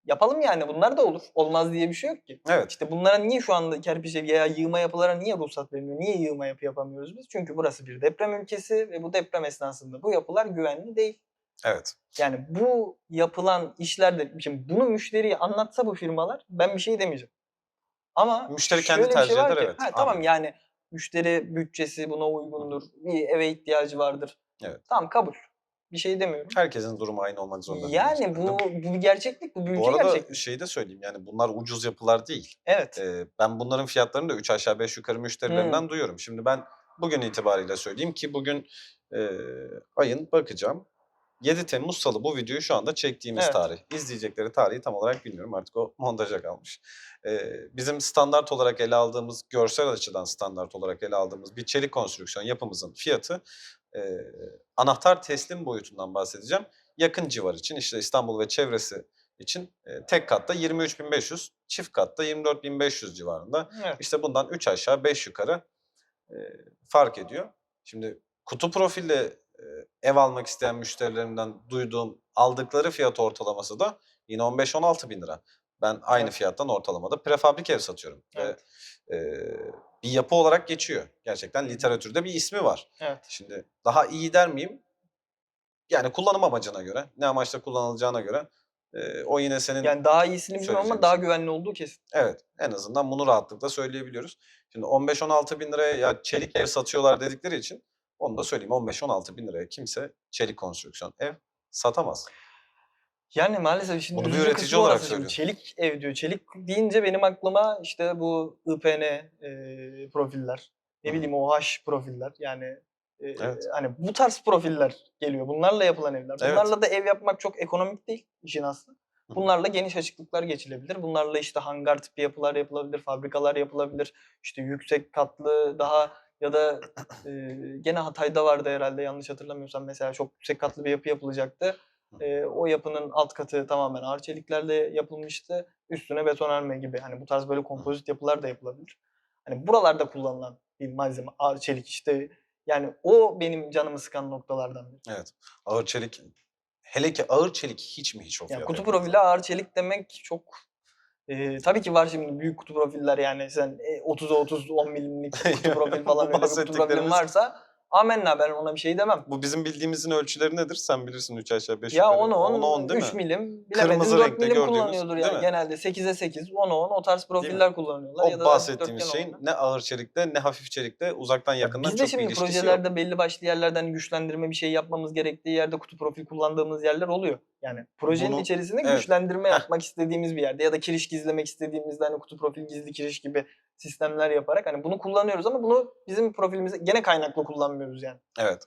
Yapalım yani bunlar da olur. Olmaz diye bir şey yok ki. Evet. İşte bunlara niye şu anda kerpiç ev ya yığma yapılara niye ruhsat verilmiyor? Niye yığma yapı yapamıyoruz biz? Çünkü burası bir deprem ülkesi ve bu deprem esnasında bu yapılar güvenli değil. Evet. Yani bu yapılan işlerde şimdi bunu müşteriye anlatsa bu firmalar ben bir şey demeyeceğim. Ama Müşteri kendi şöyle bir şey tercih var eder, ki evet. tamam Anladım. yani müşteri bütçesi buna uygundur. Bir eve ihtiyacı vardır. Evet. Tamam kabul. Bir şey demiyorum. Herkesin durumu aynı olmak zorunda değil Yani gerçekten, değil mi? bu bir gerçeklik, bu bir Bu ülke arada gerçekliği. şeyi de söyleyeyim, yani bunlar ucuz yapılar değil. Evet. Ben bunların fiyatlarını da 3 aşağı 5 yukarı müşterilerimden duyuyorum. Şimdi ben bugün itibariyle söyleyeyim ki bugün ayın bakacağım. 7 Temmuz Salı bu videoyu şu anda çektiğimiz Evet. tarih. İzleyecekleri tarihi tam olarak bilmiyorum. Artık o montaja kalmış. Bizim standart olarak ele aldığımız, görsel açıdan standart olarak ele aldığımız bir çelik konstrüksiyon yapımızın fiyatı anahtar teslim boyutundan bahsedeceğim. Yakın civar için işte İstanbul ve çevresi için tek katta 23.500, çift katta 24.500 civarında. Evet. İşte bundan 3 aşağı 5 yukarı fark ediyor. Şimdi kutu profille ev almak isteyen müşterilerimden duyduğum aldıkları fiyat ortalaması da yine 15-16 bin lira. Ben aynı Evet. fiyattan ortalamada prefabrik ev satıyorum. Evet. Ve bir yapı olarak geçiyor. Gerçekten literatürde bir ismi var. Evet. Şimdi daha iyi der miyim? Yani kullanım amacına göre, ne amaçla kullanılacağına göre o yine senin Yani daha iyisini bilmem ama söyleyeceğin daha şey. güvenli olduğu kesin. Evet, en azından bunu rahatlıkla söyleyebiliyoruz. Şimdi 15-16 bin liraya ya çelik ev satıyorlar dedikleri için onu da söyleyeyim. 15-16 bin liraya kimse çelik konstrüksiyon ev satamaz. Yani maalesef işin Bunu bir üzücü üretici kısmı olarak orası şimdi. söylüyorum. Çelik ev diyor. Çelik deyince benim aklıma işte bu IPN profiller, Hı ne hı. bileyim OH profiller yani Evet, hani bu tarz profiller geliyor. Bunlarla yapılan evler. evet. Bunlarla da ev yapmak çok ekonomik değil işin aslı. Hı hı. Bunlarla geniş açıklıklar geçilebilir. Bunlarla işte hangar tipi yapılar yapılabilir, fabrikalar yapılabilir. İşte yüksek katlı daha ya da gene Hatay'da vardı herhalde yanlış hatırlamıyorsam mesela çok yüksek katlı bir yapı yapılacaktı. O yapının alt katı tamamen ağır çeliklerle yapılmıştı. Üstüne betonarme gibi. Hani bu tarz böyle kompozit yapılar da yapılabilir. Hani buralarda kullanılan bir malzeme ağır çelik işte. Yani o benim canımı sıkan noktalardan biri. Evet. Ağır çelik, hele ki ağır çelik hiç mi hiç o Yani fiyata kutu yapılmaz profili abi? ağır çelik demek çok tabii ki var şimdi büyük kutu profiller yani sen 30'a 30 10 milimlik kutu profil falan Bu öyle bir kutu profilin bahsettiklerimiz, varsa amenna ben ona bir şey demem. bu bizim bildiğimizin ölçüleri nedir? Sen bilirsin 3 aşağı 5 Ya yukarı. 10'a 10'a 10, 10 değil 3 mi? milim, bilemedin Kırmızı 4 renkte milim gördüğümüz, kullanıyordur değil yani. mi? Genelde 8'e 8, 10'a 10 o tarz Değil mi? profiller kullanıyorlar ya O da bahsettiğimiz dikdörtgen şeyin olanlar. ne ağır çelikte ne hafif çelikte uzaktan Ya yakından biz de çok bir şimdi ilişkisi yok. projelerde belli başlı yerlerden güçlendirme bir şey yapmamız gerektiği yerde kutu profil kullandığımız yerler oluyor. Yani projenin Bunu içerisinde evet. güçlendirme Heh, yapmak istediğimiz bir yerde ya da kiriş gizlemek istediğimizde hani kutu profil gizli kiriş gibi sistemler yaparak hani bunu kullanıyoruz ama bunu bizim profilimize gene kaynaklı kullanmıyoruz yani. evet.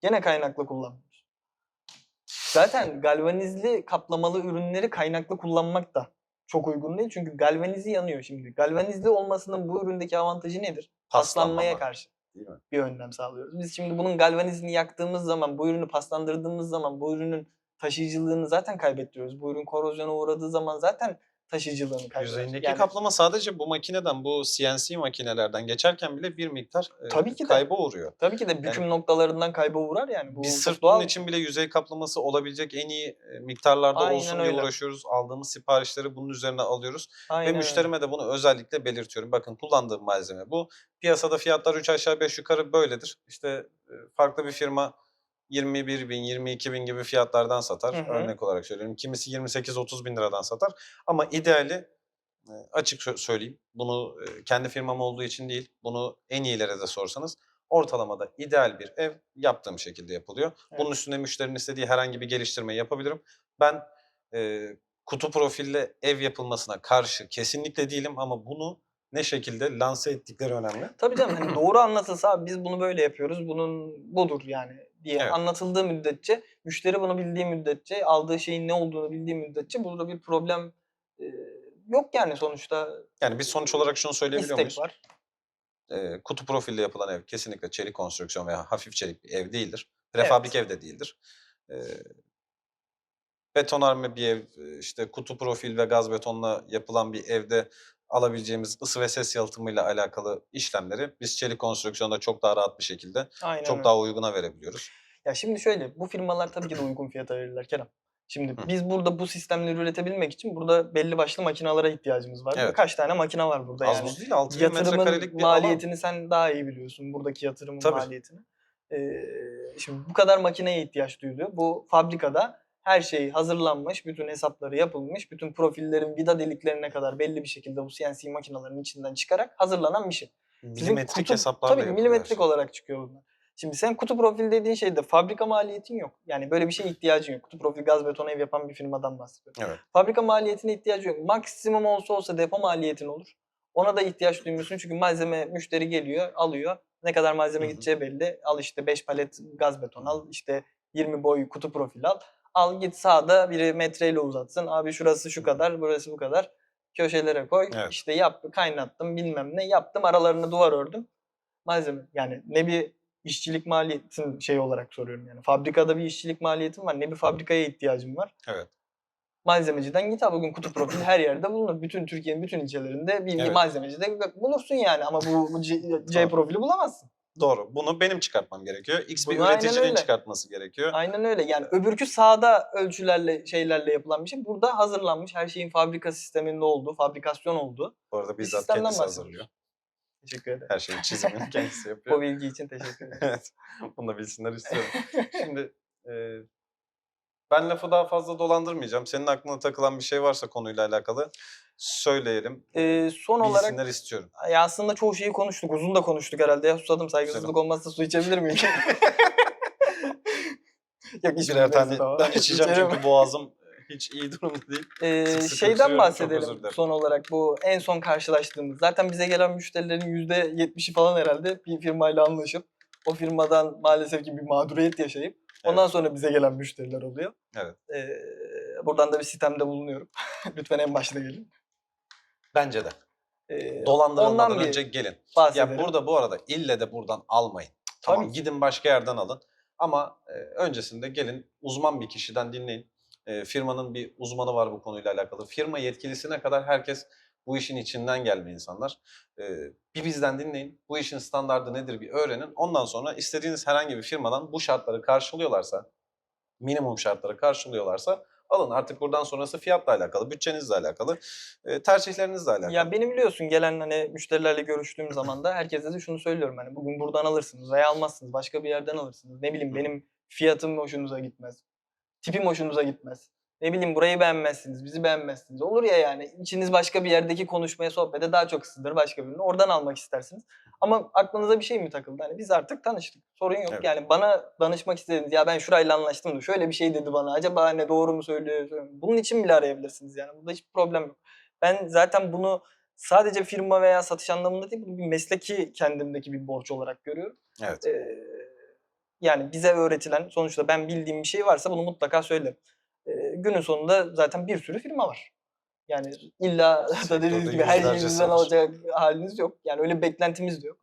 Gene kaynaklı kullanmıyoruz. Zaten galvanizli kaplamalı ürünleri kaynaklı kullanmak da çok uygun değil. Çünkü galvanizi yanıyor şimdi. Galvanizli olmasının bu üründeki avantajı nedir? Paslanmaya Paslanmama, karşı değil mi? bir önlem sağlıyoruz. Biz şimdi bunun galvanizini yaktığımız zaman, bu ürünü paslandırdığımız zaman bu ürünün taşıyıcılığını zaten kaybettiriyoruz. Bu ürün korozyona uğradığı zaman zaten taşıyıcılığını kaybeder. Yüzeyindeki Yani kaplama sadece bu makineden, bu CNC makinelerden geçerken bile bir miktar tabii ki de. kayba uğruyor. Tabii ki de Yani büküm noktalarından kayba uğrar yani. Bu biz çok sırf bunun doğal bir için şey. bile yüzey kaplaması olabilecek en iyi miktarlarda Aynen olsun diye öyle. uğraşıyoruz. Aldığımız siparişleri bunun üzerine alıyoruz ve Aynen öyle. müşterime de bunu özellikle belirtiyorum. Bakın kullandığım malzeme bu. Piyasada fiyatlar 3 aşağı 5 yukarı böyledir. İşte farklı bir firma 21.000, 22.000 gibi fiyatlardan Hı satar. hı. Örnek olarak söylüyorum. Kimisi 28-30 bin liradan satar. Ama ideali açık söyleyeyim. Bunu kendi firmam olduğu için değil, bunu en iyilere de sorsanız ortalamada ideal bir ev yaptığım şekilde yapılıyor. Evet. Bunun üstüne müşterinin istediği herhangi bir geliştirmeyi yapabilirim. Ben kutu profille ev yapılmasına karşı kesinlikle değilim ama bunu ne şekilde lanse ettikleri önemli. Tabii canım, hani, doğru anlatılsa abi biz bunu böyle yapıyoruz, bunun budur yani diye Evet. anlatıldığı müddetçe, müşteri bunu bildiği müddetçe, aldığı şeyin ne olduğunu bildiği müddetçe burada bir problem, eee, yok yani sonuçta, Yani biz sonuç olarak şunu söyleyebiliyor istek muyuz? var. Kutu profille yapılan ev kesinlikle çelik konstrüksiyon veya hafif çelik bir ev değildir. Prefabrik Evet. ev de değildir. Eee Betonarme bir ev, işte kutu profil ve gaz betonla yapılan bir evde alabileceğimiz ısı ve ses yalıtımıyla alakalı işlemleri biz çelik konstrüksiyonda çok daha rahat bir şekilde, Aynen çok öyle. daha uyguna verebiliyoruz. Ya, şimdi şöyle, bu firmalar tabii ki de uygun fiyata verirler Kerem. Şimdi Hı hı. biz burada bu sistemleri üretebilmek için burada belli başlı makinalara ihtiyacımız var. Evet. Kaç tane makine var burada Az yani. buz değil, 6.000 Yatırımın metrekarelik bir alan. maliyetini sen daha iyi biliyorsun, buradaki yatırımın Tabii. maliyetini. Şimdi bu kadar makineye ihtiyaç duyuluyor. Bu fabrikada her şey hazırlanmış, bütün hesapları yapılmış, bütün profillerin vida deliklerine kadar belli bir şekilde bu CNC makinelerin içinden çıkarak hazırlanan bir şey. Bizim Milimetrik kutu hesaplarla tabii yapılıyor her milimetrik şey. olarak çıkıyor bunlar. Şimdi sen kutu profil dediğin şeyde fabrika maliyetin yok. Yani böyle bir şeye ihtiyacın yok. Kutu profil gaz beton ev yapan bir firmadan bahsediyorum. Evet. Fabrika maliyetine ihtiyacın yok. Maksimum olsa depo maliyetin olur. Ona da ihtiyaç duymuyorsun çünkü malzeme müşteri geliyor, alıyor. Ne kadar Hı malzeme hı. gideceği belli. Al işte 5 palet gaz beton Hı. al, işte 20 boy kutu profil al. Al git sağda biri metreyle uzatsın. Abi şurası şu Hı. kadar, burası bu kadar. Köşelere koy. Evet. İşte yap, kaynattım bilmem ne yaptım. Aralarına duvar ördüm. Malzeme. Yani ne bir işçilik maliyetin şey olarak soruyorum yani. Fabrikada bir işçilik maliyetin var. Ne bir fabrikaya ihtiyacım var. Evet. Malzemeciden git al bugün kutu profili her yerde bulunur. Bütün Türkiye'nin bütün ilçelerinde bir Evet. malzemecide bulursun yani ama bu C Doğru. profili bulamazsın. Doğru. Bunu benim çıkartmam gerekiyor. X bir Bunu aynen üreticinin öyle. çıkartması gerekiyor. Aynen öyle. Yani öbürkü sahada ölçülerle, şeylerle yapılan bir şey. Burada hazırlanmış, her şeyin fabrika sisteminde olduğu, fabrikasyon olduğu Bu arada bir bizzat sistemden kendisi bahsediyoruz. hazırlıyor. Teşekkür ederim. Her şeyin çizimini kendisi Bu yapıyor. bilgi için teşekkür ederim. Evet. Bunu da bilsinler istiyorum. Şimdi ben lafı daha fazla dolandırmayacağım. Senin aklına takılan bir şey varsa konuyla alakalı söyleyelim. Son olarak Bilsinler istiyorum. ya aslında çoğu şeyi konuştuk. Uzun da konuştuk herhalde. Ya susadım. Saygısızlık Güzel. olmazsa su içebilir miyim? Yok Birer içmeyeyim tane neyse tamam. ben içeceğim İçerim. çünkü boğazım hiç iyi durumda değil. Sık sık Şeyden öksürüyorum, çok özür bahsedelim dilerim. son olarak. Bu en son karşılaştığımız. Zaten bize gelen müşterilerin %70'i falan herhalde bir firmayla anlaşıp o firmadan maalesef ki bir mağduriyet yaşayıp ondan Evet. sonra bize gelen müşteriler oluyor. Evet. Buradan da bir sitemde bulunuyorum. Lütfen en başta gelin. Bence de. Ondan Dolandırılmadan bir önce gelin. bahsedelim. Ya burada bu arada ille de buradan almayın. Tamam Tabii ki. gidin başka yerden alın. Ama öncesinde gelin uzman bir kişiden dinleyin. Firmanın bir uzmanı var bu konuyla alakalı. Firma yetkilisine kadar herkes bu işin içinden gelme insanlar. Bir bizden dinleyin. Bu işin standardı nedir bir öğrenin. Ondan sonra istediğiniz herhangi bir firmadan bu şartları karşılıyorlarsa, minimum şartları karşılıyorlarsa alın. Artık buradan sonrası fiyatla alakalı, bütçenizle alakalı, tercihlerinizle alakalı. Ya beni biliyorsun gelen hani müşterilerle görüştüğüm zaman da herkese de şunu söylüyorum hani bugün buradan alırsınız veya almazsınız başka bir yerden alırsınız. Ne bileyim Hı. benim fiyatım hoşunuza gitmez. Tipim hoşunuza gitmez. Ne bileyim burayı beğenmezsiniz, bizi beğenmezsiniz. Olur ya yani içiniz başka bir yerdeki konuşmaya, sohbete daha çok ısındır başka birini. Oradan almak istersiniz. Ama aklınıza bir şey mi takıldı? Hani biz artık tanıştık. Sorun yok. Evet. Yani bana danışmak istediniz. Ya ben şurayla anlaştım da şöyle bir şey dedi bana. Acaba ne doğru mu söylüyor? Bunun için bile arayabilirsiniz yani. Burada hiçbir problem yok. Ben zaten bunu sadece firma veya satış anlamında değil, bunu bir mesleki kendimdeki bir borç olarak görüyorum. Evet. Yani bize öğretilen, sonuçta ben bildiğim bir şey varsa bunu mutlaka söylerim. Günün sonunda zaten bir sürü firma var. Yani illa da dediğiniz Sektörde gibi her şeyi yüzlercesi bizden var. alacak haliniz yok. Yani öyle bir beklentimiz de yok.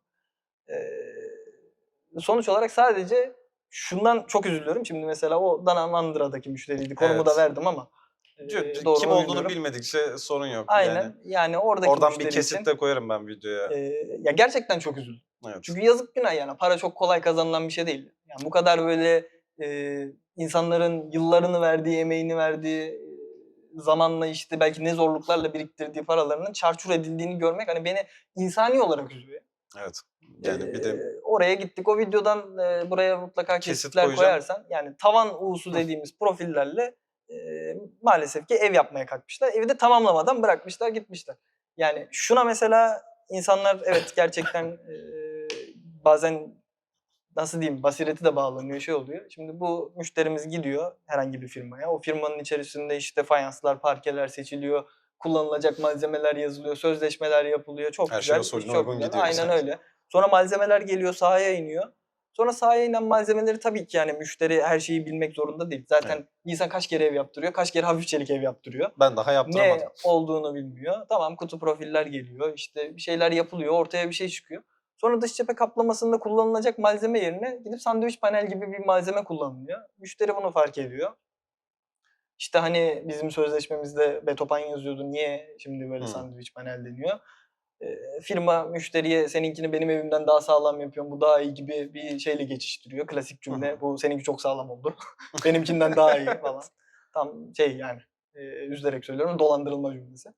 Sonuç olarak sadece şundan çok üzülüyorum. Şimdi mesela o Dana Mandıra'daki müşteriydi. Konumu da Evet. verdim ama doğru Kim mu olduğunu bilmiyorum. bilmedikçe sorun yok. Yani Aynen. Yani oradaki oradan bir müşteri kesit için de koyarım ben videoya. ya gerçekten çok üzüldüm. Evet. Çünkü yazık günah yani. Para çok kolay kazanılan bir şey değil. Yani bu kadar böyle insanların yıllarını verdiği, emeğini verdiği, zamanla işte belki ne zorluklarla biriktirdiği paralarının çarçur edildiğini görmek hani beni insani olarak üzüyor. Evet. Yani bir de Oraya gittik. O videodan buraya mutlaka kesit kesitler koyacağım. koyarsan yani tavan uğusu dediğimiz profillerle maalesef ki ev yapmaya kalkmışlar. Evi de tamamlamadan bırakmışlar gitmişler. Yani şuna mesela insanlar evet gerçekten bazen nasıl diyeyim basireti de bağlanıyor şey oluyor. Şimdi bu müşterimiz gidiyor herhangi bir firmaya. O firmanın içerisinde işte fayanslar, parkeler seçiliyor. Kullanılacak malzemeler yazılıyor, sözleşmeler yapılıyor. Çok Her şey güzel, iş usulüne çok uygun güzel. gidiyor Aynen güzel. öyle. Sonra malzemeler geliyor, sahaya iniyor. Sonra sahaya inen malzemeleri tabii ki yani müşteri her şeyi bilmek zorunda değil. Evet. Zaten bir insan kaç kere ev yaptırıyor, kaç kere hafif çelik ev yaptırıyor. Ben daha yaptıramadım. Ne olduğunu bilmiyor. Tamam kutu profiller geliyor, işte bir şeyler yapılıyor, ortaya bir şey çıkıyor. Sonra dış cephe kaplamasında kullanılacak malzeme yerine gidip sandviç panel gibi bir malzeme kullanılıyor. Müşteri bunu fark ediyor. İşte hani bizim sözleşmemizde Betopan yazıyordu. Niye şimdi böyle Hı. sandviç panel deniyor? Firma müşteriye seninkini benim evimden daha sağlam yapıyorum, bu daha iyi gibi bir şeyle geçiştiriyor. Klasik Hı cümle. hı. Bu seninki çok sağlam oldu. Benimkinden daha iyi falan. Evet. Tam şey yani üzülerek söylüyorum dolandırılma cümlesi.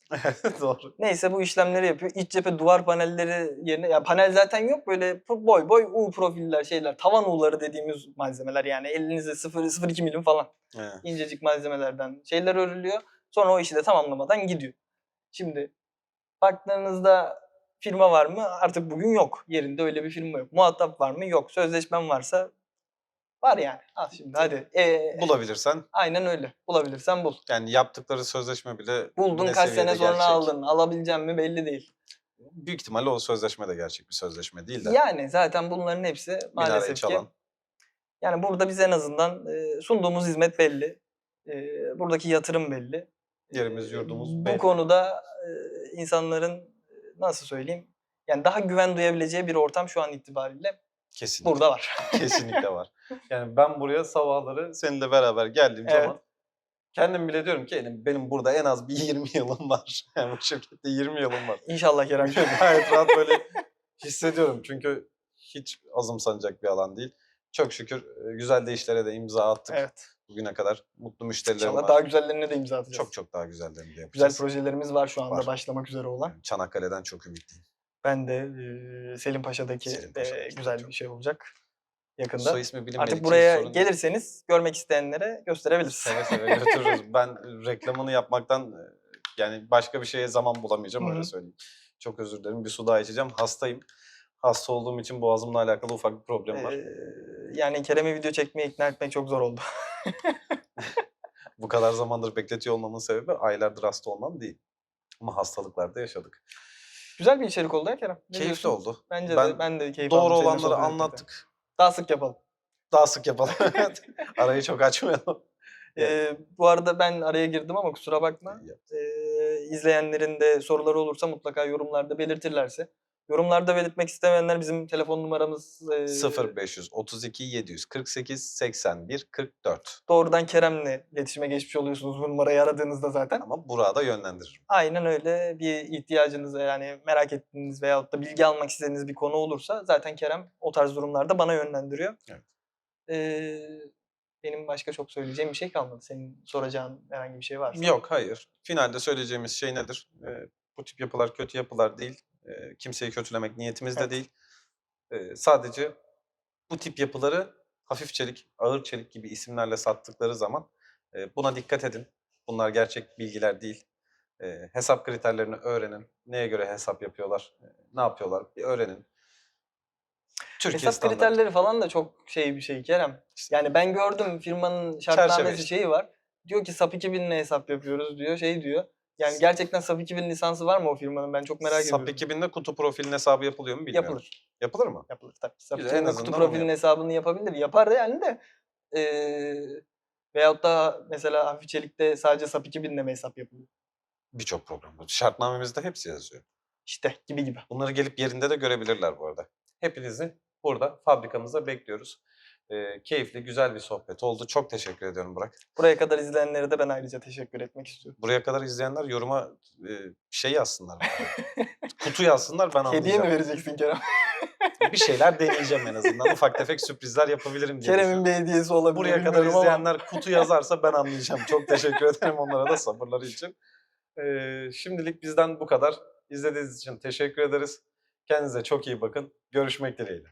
Doğru. Neyse bu işlemleri yapıyor. İç cephe duvar panelleri yerine ya panel zaten yok böyle boy boy U profiller şeyler tavan U'ları dediğimiz malzemeler yani elinizde 0,02 milim falan Evet. incecik malzemelerden şeyler örülüyor. Sonra o işi de tamamlamadan gidiyor. Şimdi baktığınızda firma var mı? Artık bugün yok. Yerinde öyle bir firma yok. Muhatap var mı? Yok. Sözleşmem varsa var yani. Al şimdi hadi. Bulabilirsen Aynen öyle. Bulabilirsen bul. yani yaptıkları sözleşme bile Buldun ne kaç sene seviyede sonra gerçek. aldın. Alabileceğim mi belli değil. Büyük ihtimalle o sözleşme de gerçek bir sözleşme değil de. Yani zaten bunların hepsi Minareyi maalesef ki çalan. yani burada biz en azından sunduğumuz hizmet belli. Buradaki yatırım belli. Yerimiz yurdumuz Bu belli. konuda insanların nasıl söyleyeyim yani daha güven duyabileceği bir ortam şu an itibariyle Kesinlikle. burada var. Kesinlikle var. Yani ben buraya sabahları seninle beraber geldiğim Evet. zaman kendim bile diyorum ki benim burada en az bir 20 yılım var. Yani bu şirkette 20 yılım var. İnşallah Keremciğim. Gayet rahat böyle hissediyorum. Çünkü hiç azımsanacak bir alan değil. Çok şükür güzel de işlere de imza attık. Evet. Bugüne kadar mutlu müşterilerim İnşallah var. daha güzellerine de imza atacağız. Çok çok daha güzellerini de Güzel yapacağız. projelerimiz var şu anda Var. başlamak üzere olan. Yani Çanakkale'den çok ümitliyim. Ben de Selim Paşa'daki Selim güzel çok. bir şey olacak yakında. Soy ismi bilinmedik Artık için buraya sorun değil. gelirseniz görmek isteyenlere gösterebiliriz. Seve seve götürürüz. Ben reklamını yapmaktan yani başka bir şeye zaman bulamayacağım Hı öyle hı. söyleyeyim. Çok özür dilerim. Bir su daha içeceğim. Hastayım. Hasta olduğum için boğazımla alakalı ufak bir problem var. Yani Kerem'i video çekmeye ikna etmek çok zor oldu. Bu kadar zamandır bekletiyor olmamın sebebi aylardır hasta olmam değil. Ama hastalıklarda yaşadık. Güzel bir içerik oldu ya Kerem. Ne Keyifli diyorsun? oldu. Bence de. Ben de keyif Doğru aldım seninle olanları sohbet etmekten. anlattık. Daha sık yapalım. Daha sık yapalım. Evet. Arayı çok açmayalım. Yani, Bu arada ben araya girdim ama kusura bakma. İzleyenlerin de soruları olursa mutlaka yorumlarda belirtirlerse. Yorumlarda belirtmek istemeyenler bizim telefon numaramız 0532 748 81 44. doğrudan Kerem'le iletişime geçmiş oluyorsunuz bu numarayı aradığınızda zaten. Ama burada yönlendiririm. Aynen öyle. Bir ihtiyacınız yani merak ettiğiniz veyahut da bilgi almak istediğiniz bir konu olursa zaten Kerem o tarz durumlarda bana yönlendiriyor. Evet. Benim başka çok söyleyeceğim bir şey kalmadı. Senin soracağın herhangi bir şey varsa. Yok, hayır. Finalde söyleyeceğimiz şey nedir? Bu tip yapılar kötü yapılar değil. Kimseyi kötülemek niyetimiz de Evet. değil. Sadece bu tip yapıları hafif çelik, ağır çelik gibi isimlerle sattıkları zaman buna dikkat edin. Bunlar gerçek bilgiler değil. Hesap kriterlerini öğrenin. Neye göre hesap yapıyorlar? Ne yapıyorlar? Bir öğrenin. Türkiye Hesap standartı. kriterleri falan da çok bir şey Kerem. İşte Yani ben gördüm firmanın çerçeve şartnamesi işte. şeyi var. Diyor ki SAP 2000'le hesap yapıyoruz diyor. Diyor. Yani gerçekten SAP 2000 lisansı var mı o firmanın? Ben çok merak SAP ediyorum. 2000'de kutu profilin hesabı yapılıyor mu bilmiyorum. Yapılır. Yapılır mı? Yapılır tabii. SAP Güzel, en 2000'de kutu azından onu profilinin yap. hesabını yapabilir. Yapar yani de. Veyahut da mesela hafif çelikte sadece SAP 2000'le mi hesap yapılıyor? Birçok program var. Şartnamemizde hepsi yazıyor. İşte gibi. Bunları gelip yerinde de görebilirler bu arada. Hepinizi burada fabrikamızda bekliyoruz. Keyifli, güzel bir sohbet oldu. Çok teşekkür ediyorum Burak. Buraya kadar izleyenlere de ben ayrıca teşekkür etmek istiyorum. Buraya kadar izleyenler yoruma şey yazsınlar. Kutu yazsınlar, ben Hediye mi anlayacağım. vereceksin Kerem? Bir şeyler deneyeceğim en azından. Ufak tefek sürprizler yapabilirim diye Kerem'in bir hediyesi olabilir Buraya kadar bilmiyorum ama. izleyenler kutu yazarsa ben anlayacağım. Çok teşekkür ederim onlara da sabırları için. Şimdilik bizden bu kadar. İzlediğiniz için teşekkür ederiz. Kendinize çok iyi bakın. Görüşmek dileğiyle.